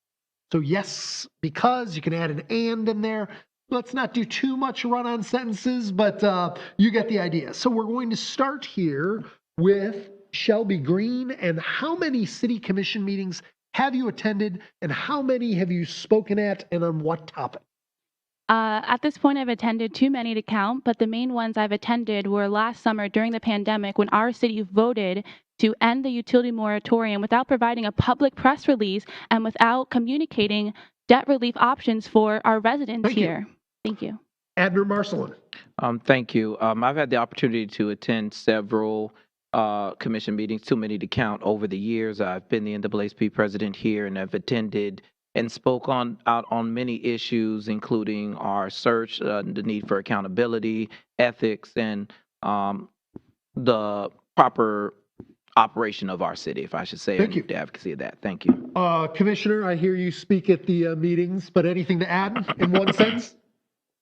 So yes, because you can add an and in there. Let's not do too much run-on sentences, but you get the idea. So we're going to start here with Shelby Green. And how many city commission meetings have you attended, and how many have you spoken at, and on what topic? At this point, I've attended too many to count, but the main ones I've attended were last summer during the pandemic when our city voted to end the utility moratorium without providing a public press release and without communicating debt relief options for our residents here. Thank you. Admiral Marcelin. Thank you. I've had the opportunity to attend several commission meetings, too many to count, over the years. I've been the NAACP president here, and I've attended and spoke out on many issues, including our search, the need for accountability, ethics, and the proper operation of our city, if I should say, and the advocacy of that. Thank you. Commissioner, I hear you speak at the meetings, but anything to add in one sentence?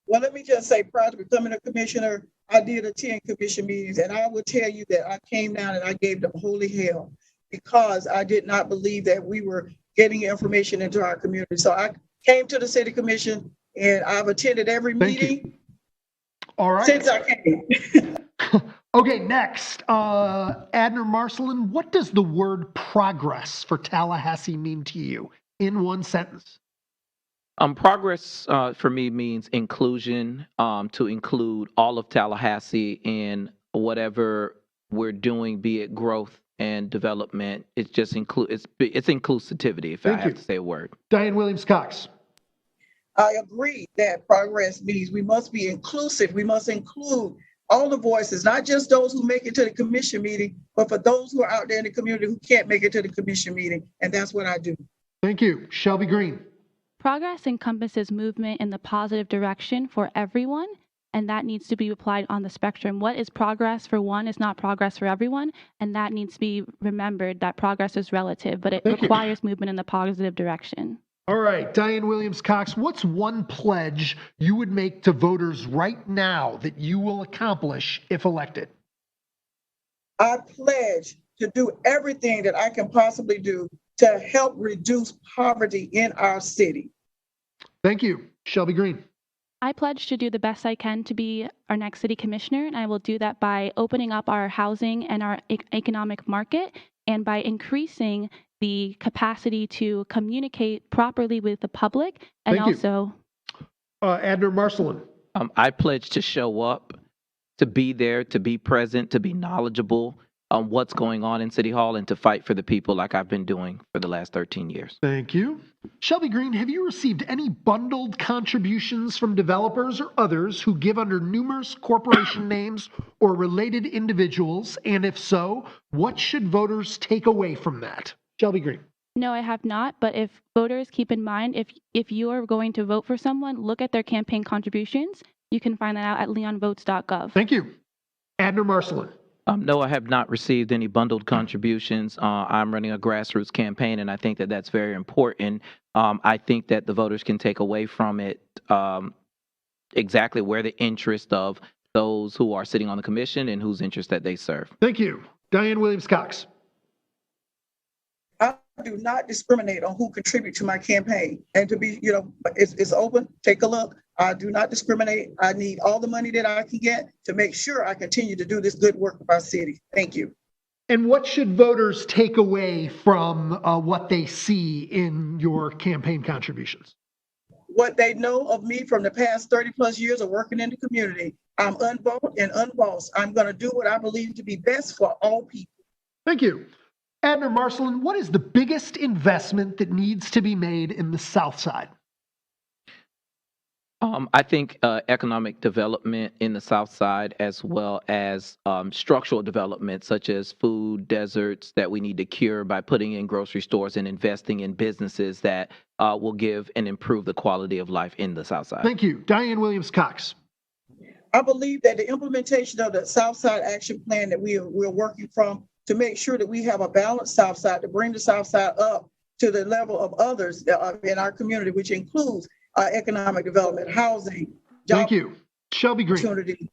Well, let me just say, prior to becoming a commissioner, I did attend commission meetings, and I will tell you that I came down and I gave them holy hell because I did not believe that we were getting information into our community. So I came to the city commission and I've attended every meeting. All right. Since I came. Okay, next, Admiral Marcelin, what does the word progress for Tallahassee mean to you in one sentence? Progress for me means inclusion, to include all of Tallahassee in whatever we're doing, be it growth and development. It's just it's inclusivity, if I have to say a word. Diane Williams-Cox. I agree that progress means we must be inclusive. We must include all the voices, not just those who make it to the commission meeting, but for those who are out there in the community who can't make it to the commission meeting. And that's what I do. Thank you. Shelby Green. Progress encompasses movement in the positive direction for everyone, and that needs to be applied on the spectrum. What is progress for one is not progress for everyone, and that needs to be remembered, that progress is relative, but it requires movement in the positive direction. All right, Diane Williams-Cox, what's one pledge you would make to voters right now that you will accomplish if elected? I pledge to do everything that I can possibly do to help reduce poverty in our city. Thank you. Shelby Green. I pledge to do the best I can to be our next city commissioner, and I will do that by opening up our housing and our economic market and by increasing the capacity to communicate properly with the public and Thank you. also Adner Marcelin. I pledge to show up, to be there, to be present, to be knowledgeable on what's going on in City Hall, and to fight for the people like I've been doing for the last 13 years. Thank you. Shelby Green, have you received any bundled contributions from developers or others who give under numerous corporation names or related individuals? And if so, what should voters take away from that? Shelby Green. No, I have not. But if voters keep in mind, if you are going to vote for someone, look at their campaign contributions. You can find that out at leonvotes.gov. Thank you. Adner Marcelin. No, I have not received any bundled contributions. I'm running a grassroots campaign, and I think that that's very important. I think that the voters can take away from it exactly where the interest of those who are sitting on the commission and whose interest that they serve. Thank you. Diane Williams-Cox. I do not discriminate on who contribute to my campaign. And to be, it's open, take a look. I do not discriminate. I need all the money that I can get to make sure I continue to do this good work for our city. Thank you. And what should voters take away from what they see in your campaign contributions? What they know of me from the past 30 plus years of working in the community. I'm unbought and unbossed. I'm going to do what I believe to be best for all people. Thank you. Adner Marcelin, what is the biggest investment that needs to be made in the South Side? I think economic development in the South Side, as well as structural development, such as food deserts that we need to cure by putting in grocery stores and investing in businesses that will give and improve the quality of life in the South Side. Thank you. Diane Williams-Cox. I believe that the implementation of the South Side Action Plan that we're working from to make sure that we have a balanced South Side, to bring the South Side up to the level of others in our community, which includes economic development, housing, job Thank you. Shelby Green. opportunity.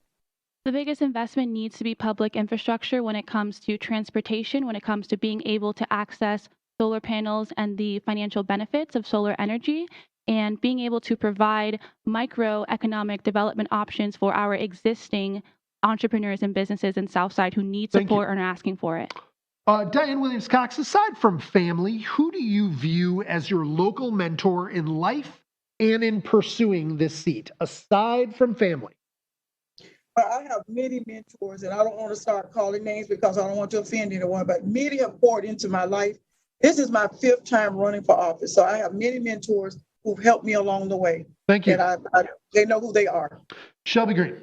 The biggest investment needs to be public infrastructure when it comes to transportation, when it comes to being able to access solar panels and the financial benefits of solar energy, and being able to provide microeconomic development options for our existing entrepreneurs and businesses in Southside who need support and are asking for it. Diane Williams-Cox, aside from family, who do you view as your local mentor in life and in pursuing this seat, aside from family? But I have many mentors, and I don't want to start calling names because I don't want to offend anyone, but many have poured into my life. This is my 5th time running for office, so I have many mentors who've helped me along the way. Thank you. And they know who they are. Shelby Green.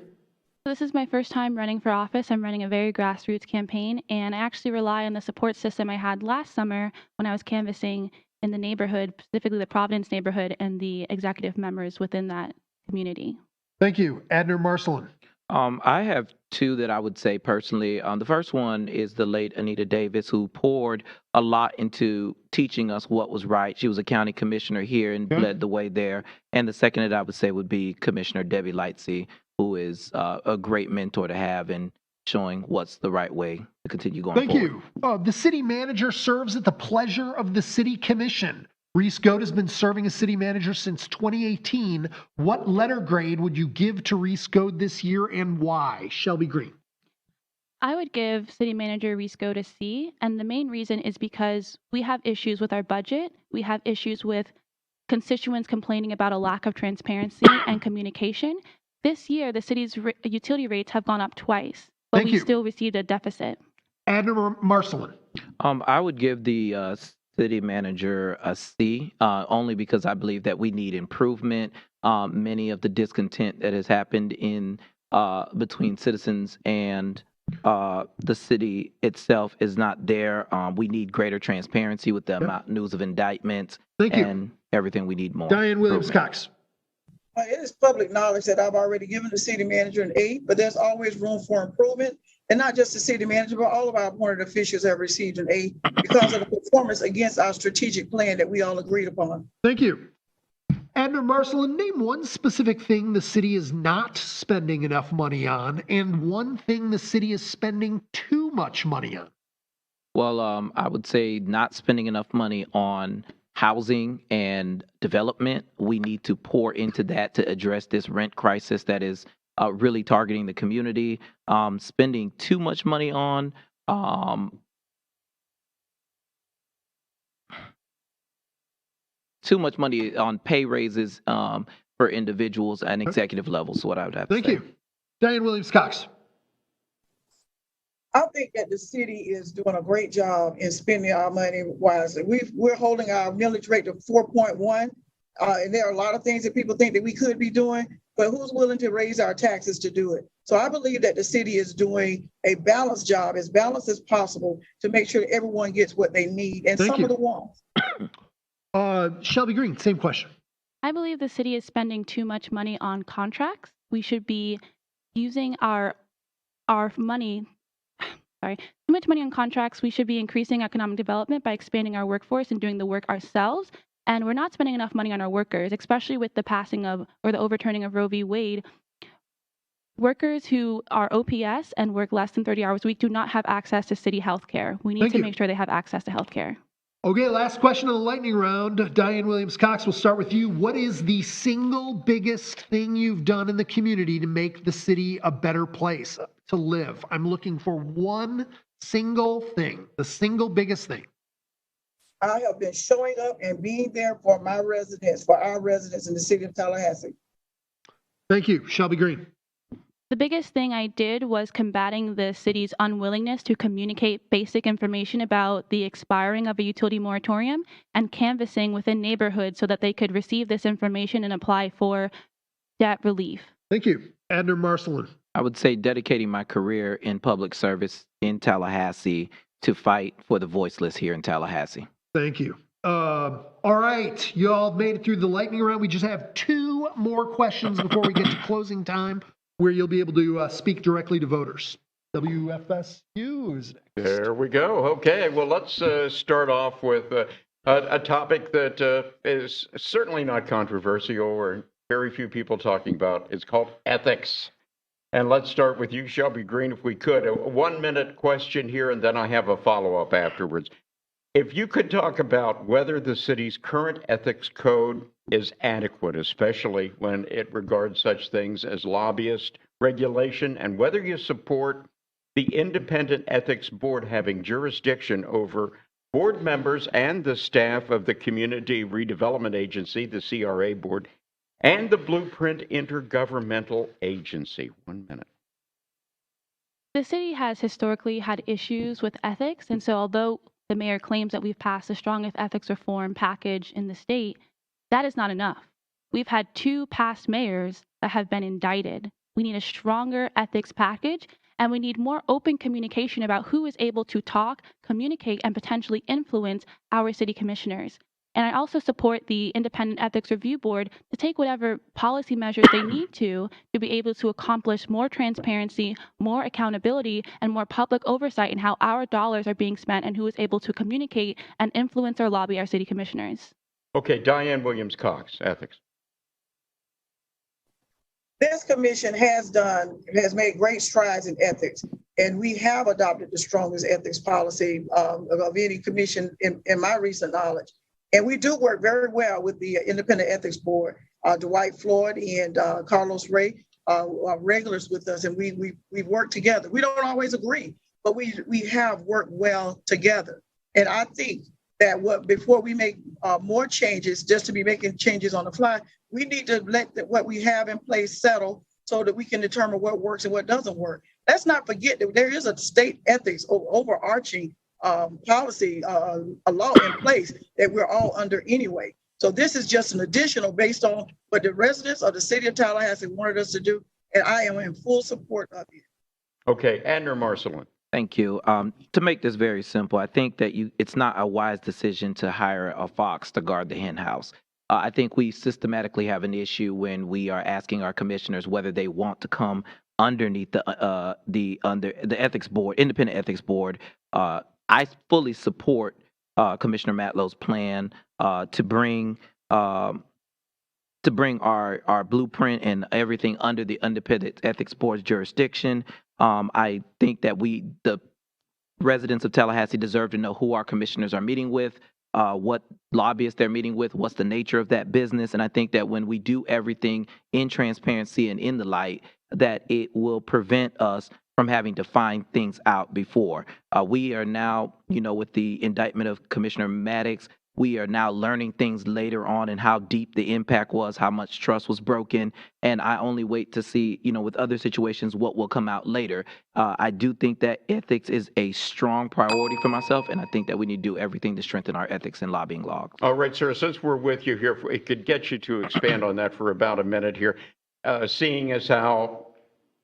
This is my first time running for office. I'm running a very grassroots campaign, and I actually rely on the support system I had last summer when I was canvassing in the neighborhood, specifically the Providence neighborhood, and the executive members within that community. Thank you. Adner Marcelin. I have 2 that I would say personally. The first one is the late Anita Davis, who poured a lot into teaching us what was right. She was a county commissioner here and led the way there. And the second that I would say would be Commissioner Debbie Lightsey, who is a great mentor to have in showing what's the right way to continue going forward. Thank you. The city manager serves at the pleasure of the city commission. Reese Goat has been serving as city manager since 2018. What letter grade would you give to Reese Goat this year and why? Shelby Green. I would give City Manager Reese Goat a C, and the main reason is because we have issues with our budget. We have issues with constituents complaining about a lack of transparency and communication. This year, the city's utility rates have gone up twice, but we still received a deficit. Adner Marcelin. I would give the city manager a C, only because I believe that we need improvement. Many of the discontent that has happened in between citizens and the city itself is not there. We need greater transparency with the amount news of indictments and everything. We need more. Diane Williams-Cox. It is public knowledge that I've already given the city manager an 8, but there's always room for improvement. And not just the city manager, but all of our appointed officials have received an 8 because of the performance against our strategic plan that we all agreed upon. Thank you. Adner Marcelin, name one specific thing the city is not spending enough money on and one thing the city is spending too much money on. Well, I would say not spending enough money on housing and development. We need to pour into that to address this rent crisis that is really targeting the community. Spending too much money on pay raises for individuals and executive levels. Is what I would have to say. Thank you. Diane Williams-Cox. I think that the city is doing a great job in spending our money wisely. We're holding our millage rate to 4.1, and there are a lot of things that people think that we could be doing, but who's willing to raise our taxes to do it? So I believe that the city is doing a balanced job, as balanced as possible, to make sure that everyone gets what they need and Thank some you. of the wants. Shelby Green, same question. I believe the city is spending too much money on contracts. We should be using our money. Too much money on contracts. We should be increasing economic development by expanding our workforce and doing the work ourselves. And we're not spending enough money on our workers, especially with the passing of or the overturning of Roe v. Wade. Workers who are OPS and work less than 30 hours a week do not have access to city health care. We need to make sure they have access to health care. Okay, last question of the lightning round. Diane Williams-Cox, we'll start with you. What is the single biggest thing you've done in the community to make the city a better place to live? I'm looking for one single thing, the single biggest thing. I have been showing up and being there for my residents, for our residents in the city of Tallahassee. Thank you. Shelby Green. The biggest thing I did was combating the city's unwillingness to communicate basic information about the expiring of a utility moratorium and canvassing within neighborhoods so that they could receive this information and apply for debt relief. Thank you. Adner Marcelin. I would say dedicating my career in public service in Tallahassee to fight for the voiceless here in Tallahassee. Thank you. All right. You all made it through the lightning round. We just have two more questions before we get to closing time, where you'll be able to speak directly to voters. WFSU is next. There we go. Okay, well, let's start off with a topic that is certainly not controversial or very few people talking about. It's called ethics. And let's start with you, Shelby Green, if we could. A 1-minute question here, and then I have a follow-up afterwards. If you could talk about whether the city's current ethics code is adequate, especially when it regards such things as lobbyist regulation, and whether you support the Independent Ethics Board having jurisdiction over board members and the staff of the Community Redevelopment Agency, the CRA board, and the Blueprint Intergovernmental Agency. 1 minute. The city has historically had issues with ethics, and so although the mayor claims that we've passed the strongest ethics reform package in the state, that is not enough. We've had 2 past mayors that have been indicted. We need a stronger ethics package, and we need more open communication about who is able to talk, communicate, and potentially influence our city commissioners. And I also support the Independent Ethics Review Board to take whatever policy measures they need to be able to accomplish more transparency, more accountability, and more public oversight in how our dollars are being spent and who is able to communicate and influence or lobby our city commissioners. Okay, Diane Williams-Cox, ethics. This commission has made great strides in ethics, and we have adopted the strongest ethics policy of any commission in my recent knowledge. And we do work very well with the Independent Ethics Board. Dwight Floyd and Carlos Ray are regulars with us, and we work together. We don't always agree, but we have worked well together. And I think that before we make more changes, just to be making changes on the fly, we need to let what we have in place settle so that we can determine what works and what doesn't work. Let's not forget that there is a state ethics overarching policy, a law in place that we're all under anyway. So this is just an additional based on what the residents of the city of Tallahassee wanted us to do, and I am in full support of it. Okay, Adner Marcelin. Thank you. To make this very simple, I think that it's not a wise decision to hire a fox to guard the hen house. I think we systematically have an issue when we are asking our commissioners whether they want to come underneath the ethics board, independent ethics board. I fully support Commissioner Matlow's plan to bring our blueprint and everything under the independent ethics board's jurisdiction. I think that the residents of Tallahassee deserve to know who our commissioners are meeting with. what lobbyists they're meeting with, what's the nature of that business. And I think that when we do everything in transparency and in the light, that it will prevent us from having to find things out before. We are now, with the indictment of Commissioner Maddox, we are now learning things later on and how deep the impact was, how much trust was broken. And I only wait to see, with other situations, what will come out later. I do think that ethics is a strong priority for myself, and I think that we need to do everything to strengthen our ethics and lobbying laws. All right, sir, since we're with you here, if we could get you to expand on that for about a minute here, seeing as how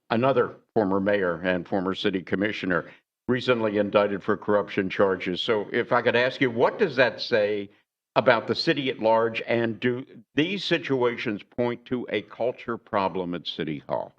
another former mayor and former city commissioner recently indicted for corruption charges. So if I could ask you, what does that say about the city at large, and do these situations point to a culture problem at City Hall?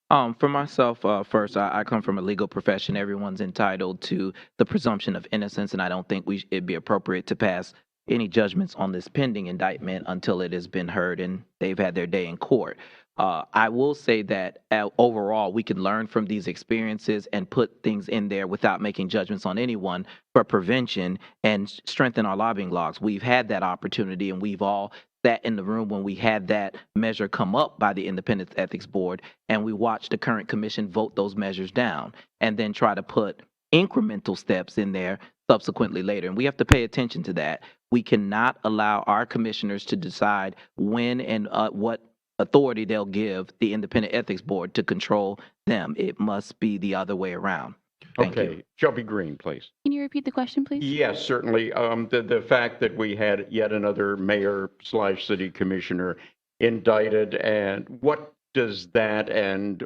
For myself, first, I come from a legal profession. Everyone's entitled to the presumption of innocence, and I don't think it'd be appropriate to pass any judgments on this pending indictment until it has been heard and they've had their day in court. I will say that overall, we can learn from these experiences and put things in there without making judgments on anyone for prevention and strengthen our lobbying laws. We've had that opportunity, and we've all sat in the room when we had that measure come up by the Independent Ethics Board, and we watched the current commission vote those measures down and then try to put incremental steps in there subsequently later. And we have to pay attention to that. We cannot allow our commissioners to decide when and what authority they'll give the Independent Ethics Board to control them. It must be the other way around. Thank you. Shelby Green, please. Can you repeat the question, please? Yes, certainly. The fact that we had yet another mayor/city commissioner indicted, and what does that and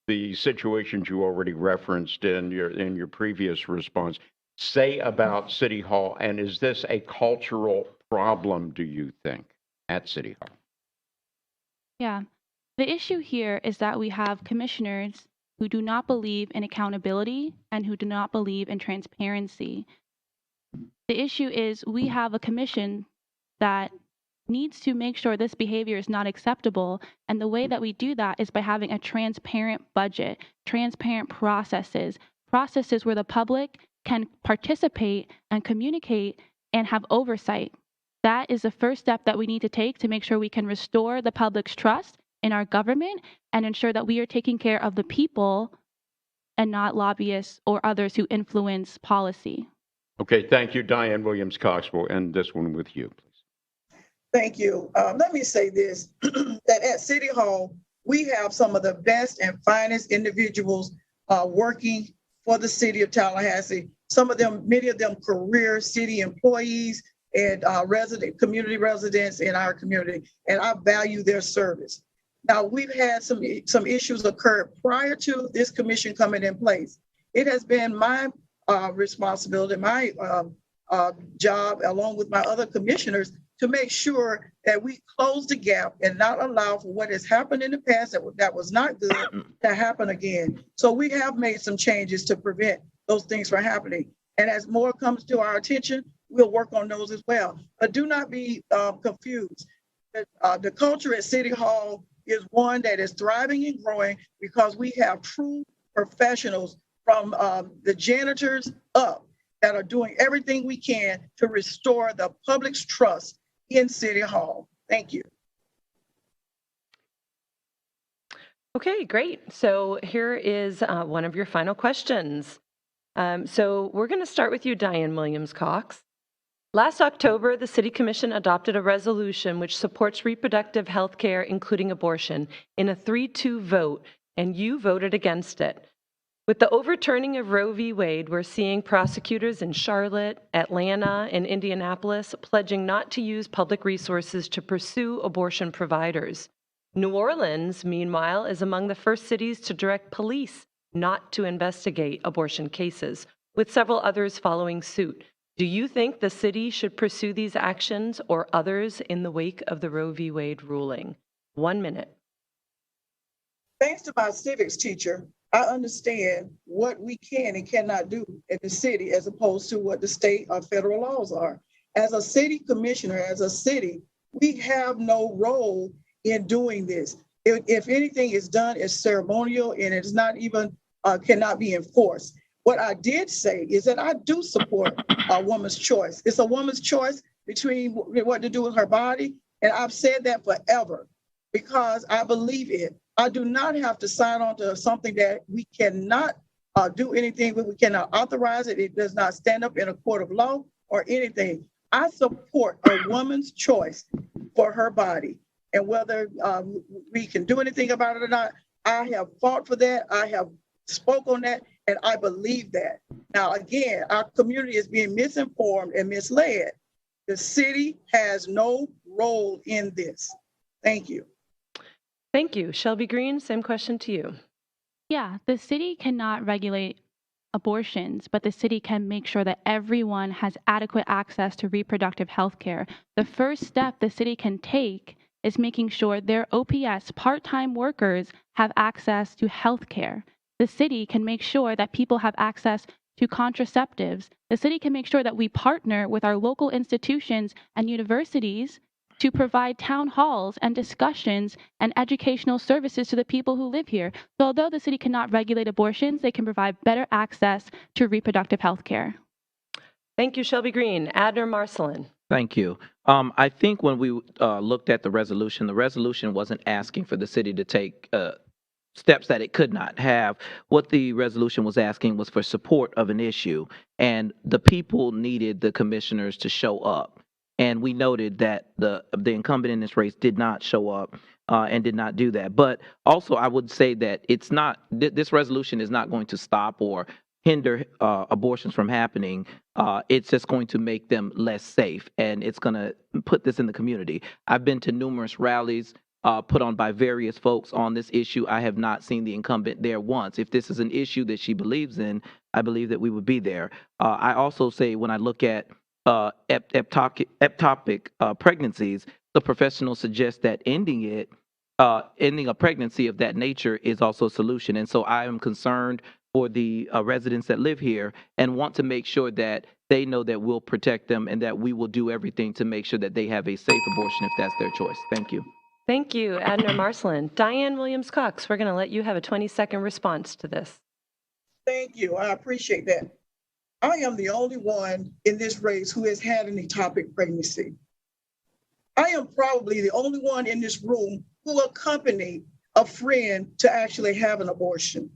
the situations you already referenced in your previous response say about City Hall, and is this a cultural problem, do you think, at City Hall? Yeah. The issue here is that we have commissioners who do not believe in accountability and who do not believe in transparency. The issue is we have a commission that needs to make sure this behavior is not acceptable. And the way that we do that is by having a transparent budget, transparent processes where the public can participate and communicate and have oversight. That is the first step that we need to take to make sure we can restore the public's trust in our government and ensure that we are taking care of the people and not lobbyists or others who influence policy. Okay, thank you, Diane Williams-Cox. We'll end this one with you, please. Thank you. Let me say this, that at City Hall, we have some of the best and finest individuals working for the city of Tallahassee. Many of them career city employees and community residents in our community, and I value their service. Now, we've had some issues occur prior to this commission coming in place. It has been my responsibility, my job, along with my other commissioners, to make sure that we close the gap and not allow for what has happened in the past that was not good to happen again. So we have made some changes to prevent those things from happening. And as more comes to our attention, we'll work on those as well. But do not be confused. The culture at City Hall is one that is thriving and growing because we have true professionals from the janitors up that are doing everything we can to restore the public's trust in City Hall. Thank you. Okay, great. So here is one of your final questions. So we're going to start with you, Diane Williams-Cox. Last October, the City Commission adopted a resolution which supports reproductive health care, including abortion, in a 3-2 vote, and you voted against it. With the overturning of Roe v. Wade, we're seeing prosecutors in Charlotte, Atlanta, and Indianapolis pledging not to use public resources to pursue abortion providers. New Orleans, meanwhile, is among the first cities to direct police not to investigate abortion cases, with several others following suit. Do you think the city should pursue these actions or others in the wake of the Roe v. Wade ruling? 1 minute. Thanks to my civics teacher, I understand what we can and cannot do in the city as opposed to what the state or federal laws are. As a city commissioner, as a city, we have no role in doing this. If anything is done, it's ceremonial and it's not even, cannot be enforced. What I did say is that I do support a woman's choice. It's a woman's choice between what to do with her body. And I've said that forever because I believe it. I do not have to sign on to something that we cannot do anything with. We cannot authorize it. It does not stand up in a court of law or anything. I support a woman's choice for her body. And whether we can do anything about it or not, I have fought for that. I have spoke on that, and I believe that. Now, again, our community is being misinformed and misled. The city has no role in this. Thank you. Thank you. Shelby Green, same question to you. Yeah, the city cannot regulate abortions, but the city can make sure that everyone has adequate access to reproductive health care. The first step the city can take is making sure their OPS part-time workers have access to health care. The city can make sure that people have access to contraceptives. The city can make sure that we partner with our local institutions and universities to provide town halls and discussions and educational services to the people who live here. So although the city cannot regulate abortions, they can provide better access to reproductive health care. Thank you, Shelby Green. Adner Marcelin. Thank you. I think when we looked at the resolution wasn't asking for the city to take steps that it could not have. What the resolution was asking was for support of an issue, and the people needed the commissioners to show up. And we noted that the incumbent in this race did not show up and did not do that. But also, I would say that it's not this resolution is not going to stop or hinder abortions from happening. It's just going to make them less safe, and it's going to put this in the community. I've been to numerous rallies put on by various folks on this issue. I have not seen the incumbent there once. If this is an issue that she believes in, I believe that we would be there. I also say when I look at ectopic pregnancies, the professionals suggest that ending a pregnancy of that nature is also a solution. And so I am concerned for the residents that live here and want to make sure that they know that we'll protect them and that we will do everything to make sure that they have a safe abortion if that's their choice. Thank you. Thank you, Adner Marcelin. Diane Williams-Cox, we're going to let you have a 20-second response to this. Thank you. I appreciate that. I am the only one in this race who has had an ectopic pregnancy. I am probably the only one in this room who accompanied a friend to actually have an abortion.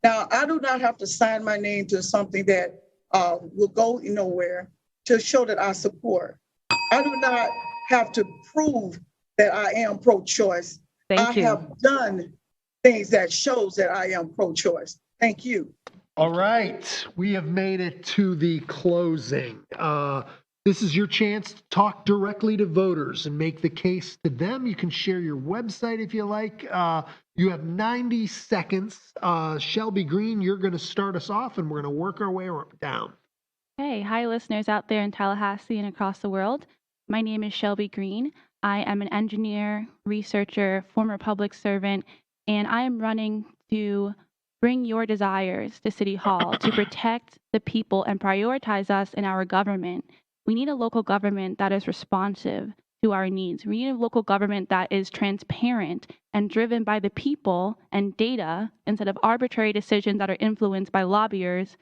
Now, I do not have to sign my name to something that will go nowhere to show that I support. I do not have to prove that I am pro-choice. Thank you. I have done things that shows that I am pro-choice. Thank you. All right, we have made it to the closing. This is your chance to talk directly to voters and make the case to them. You can share your website if you like. You have 90 seconds. Shelby Green, you're going to start us off, and we're going to work our way down. Hey, hi listeners out there in Tallahassee and across the world. My name is Shelby Green. I am an engineer, researcher, former public servant, and I am running to bring your desires to City Hall to protect the people and prioritize us in our government. We need a local government that is responsive to our needs. We need a local government that is transparent and driven by the people and data instead of arbitrary decisions that are influenced by lobbyists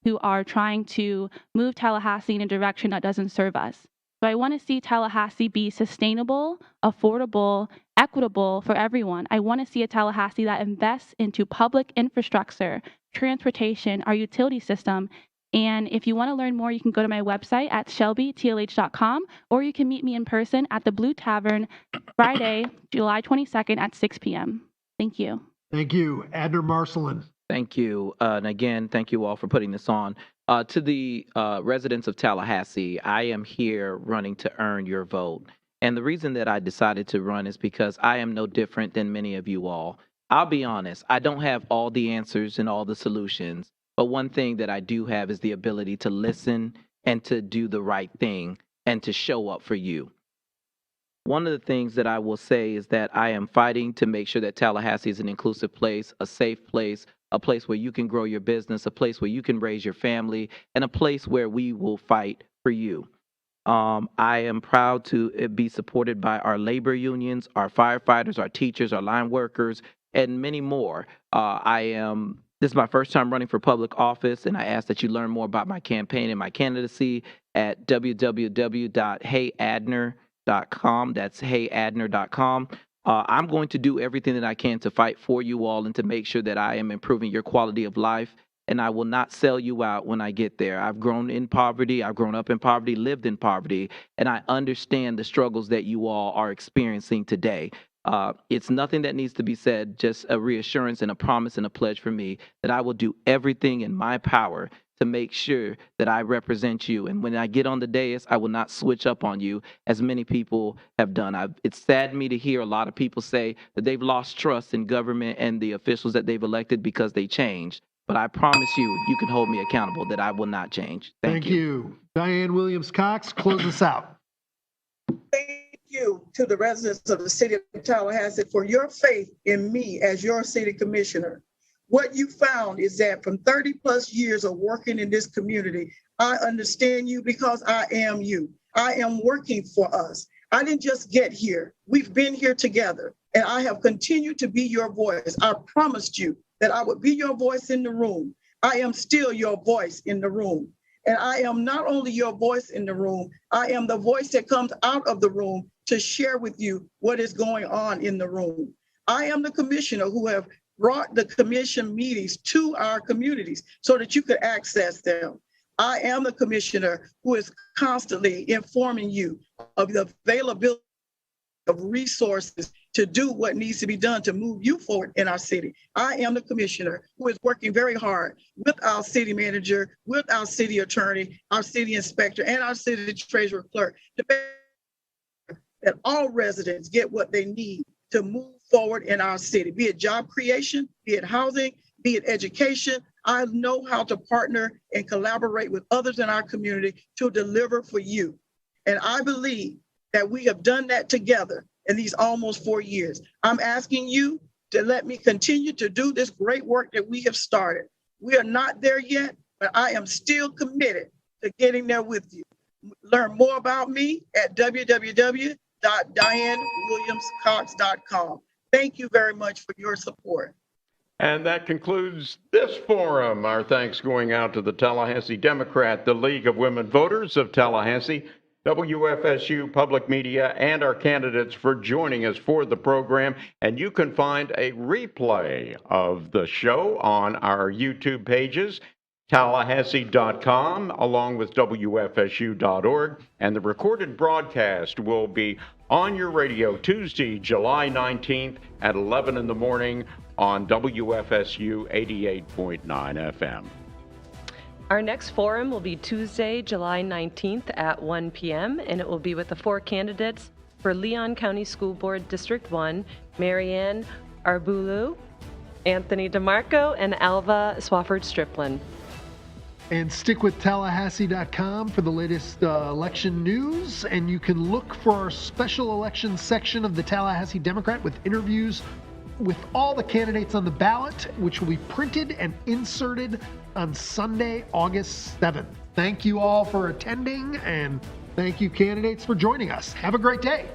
who are trying to move Tallahassee in a direction that doesn't serve us. So I want to see Tallahassee be sustainable, affordable, equitable for everyone. I want to see a Tallahassee that invests into public infrastructure, transportation, our utility system. And if you want to learn more, you can go to my website at shelbytlh.com, or you can meet me in person at the Blue Tavern Friday, July 22nd at 6 p.m. Thank you. Thank you. Adner Marcelin. Thank you. And again, thank you all for putting this on. To the residents of Tallahassee, I am here running to earn your vote. And the reason that I decided to run is because I am no different than many of you all. I'll be honest, I don't have all the answers and all the solutions, but one thing that I do have is the ability to listen and to do the right thing and to show up for you. One of the things that I will say is that I am fighting to make sure that Tallahassee is an inclusive place, a safe place, a place where you can grow your business, a place where you can raise your family, and a place where we will fight for you. I am proud to be supported by our labor unions, our firefighters, our teachers, our line workers, and many more. I am This is my first time running for public office, and I ask that you learn more about my campaign and my candidacy at www.heyadner.com. That's heyadner.com. I'm going to do everything that I can to fight for you all and to make sure that I am improving your quality of life, and I will not sell you out when I get there. I've grown in poverty. I've grown up in poverty, lived in poverty, and I understand the struggles that you all are experiencing today. It's nothing that needs to be said, just a reassurance and a promise and a pledge for me that I will do everything in my power to make sure that I represent you. And when I get on the dais, I will not switch up on you as many people have done. It's saddened me to hear a lot of people say that they've lost trust in government and the officials that they've elected because they changed. But I promise you can hold me accountable that I will not change. Thank you. Diane Williams-Cox, close us out. Thank you to the residents of the city of Tallahassee for your faith in me as your city commissioner. What you found is that from 30 plus years of working in this community, I understand you because I am you. I am working for us. I didn't just get here. We've been here together, and I have continued to be your voice. I promised you that I would be your voice in the room. I am still your voice in the room. And I am not only your voice in the room, I am the voice that comes out of the room to share with you what is going on in the room. I am the commissioner who have brought the commission meetings to our communities so that you could access them. I am the commissioner who is constantly informing you of the availability of resources to do what needs to be done to move you forward in our city. I am the commissioner who is working very hard with our city manager, with our city attorney, our city inspector, and our city treasurer clerk to make sure that all residents get what they need to move forward in our city, be it job creation, be it housing, be it education. I know how to partner and collaborate with others in our community to deliver for you. And I believe that we have done that together in these almost 4 years. I'm asking you to let me continue to do this great work that we have started. We are not there yet, but I am still committed to getting there with you. Learn more about me at www.dianewilliamscox.com. Thank you very much for your support. And that concludes this forum. Our thanks going out to the Tallahassee Democrat, the League of Women Voters of Tallahassee, WFSU Public Media, and our candidates for joining us for the program. And you can find a replay of the show on our YouTube pages, Tallahassee.com, along with WFSU.org. And the recorded broadcast will be on your radio Tuesday, July 19th at 11 in the morning on WFSU 88.9 FM. Our next forum will be Tuesday, July 19th at 1 p.m., and it will be with the 4 candidates for Leon County School Board District 1, Marianne Arbulu, Anthony DeMarco, and Alva Swafford-Striplin. And stick with Tallahassee.com for the latest election news. And you can look for our special election section of the Tallahassee Democrat with interviews with all the candidates on the ballot, which will be printed and inserted on Sunday, August 7th. Thank you all for attending, and thank you, candidates, for joining us. Have a great day.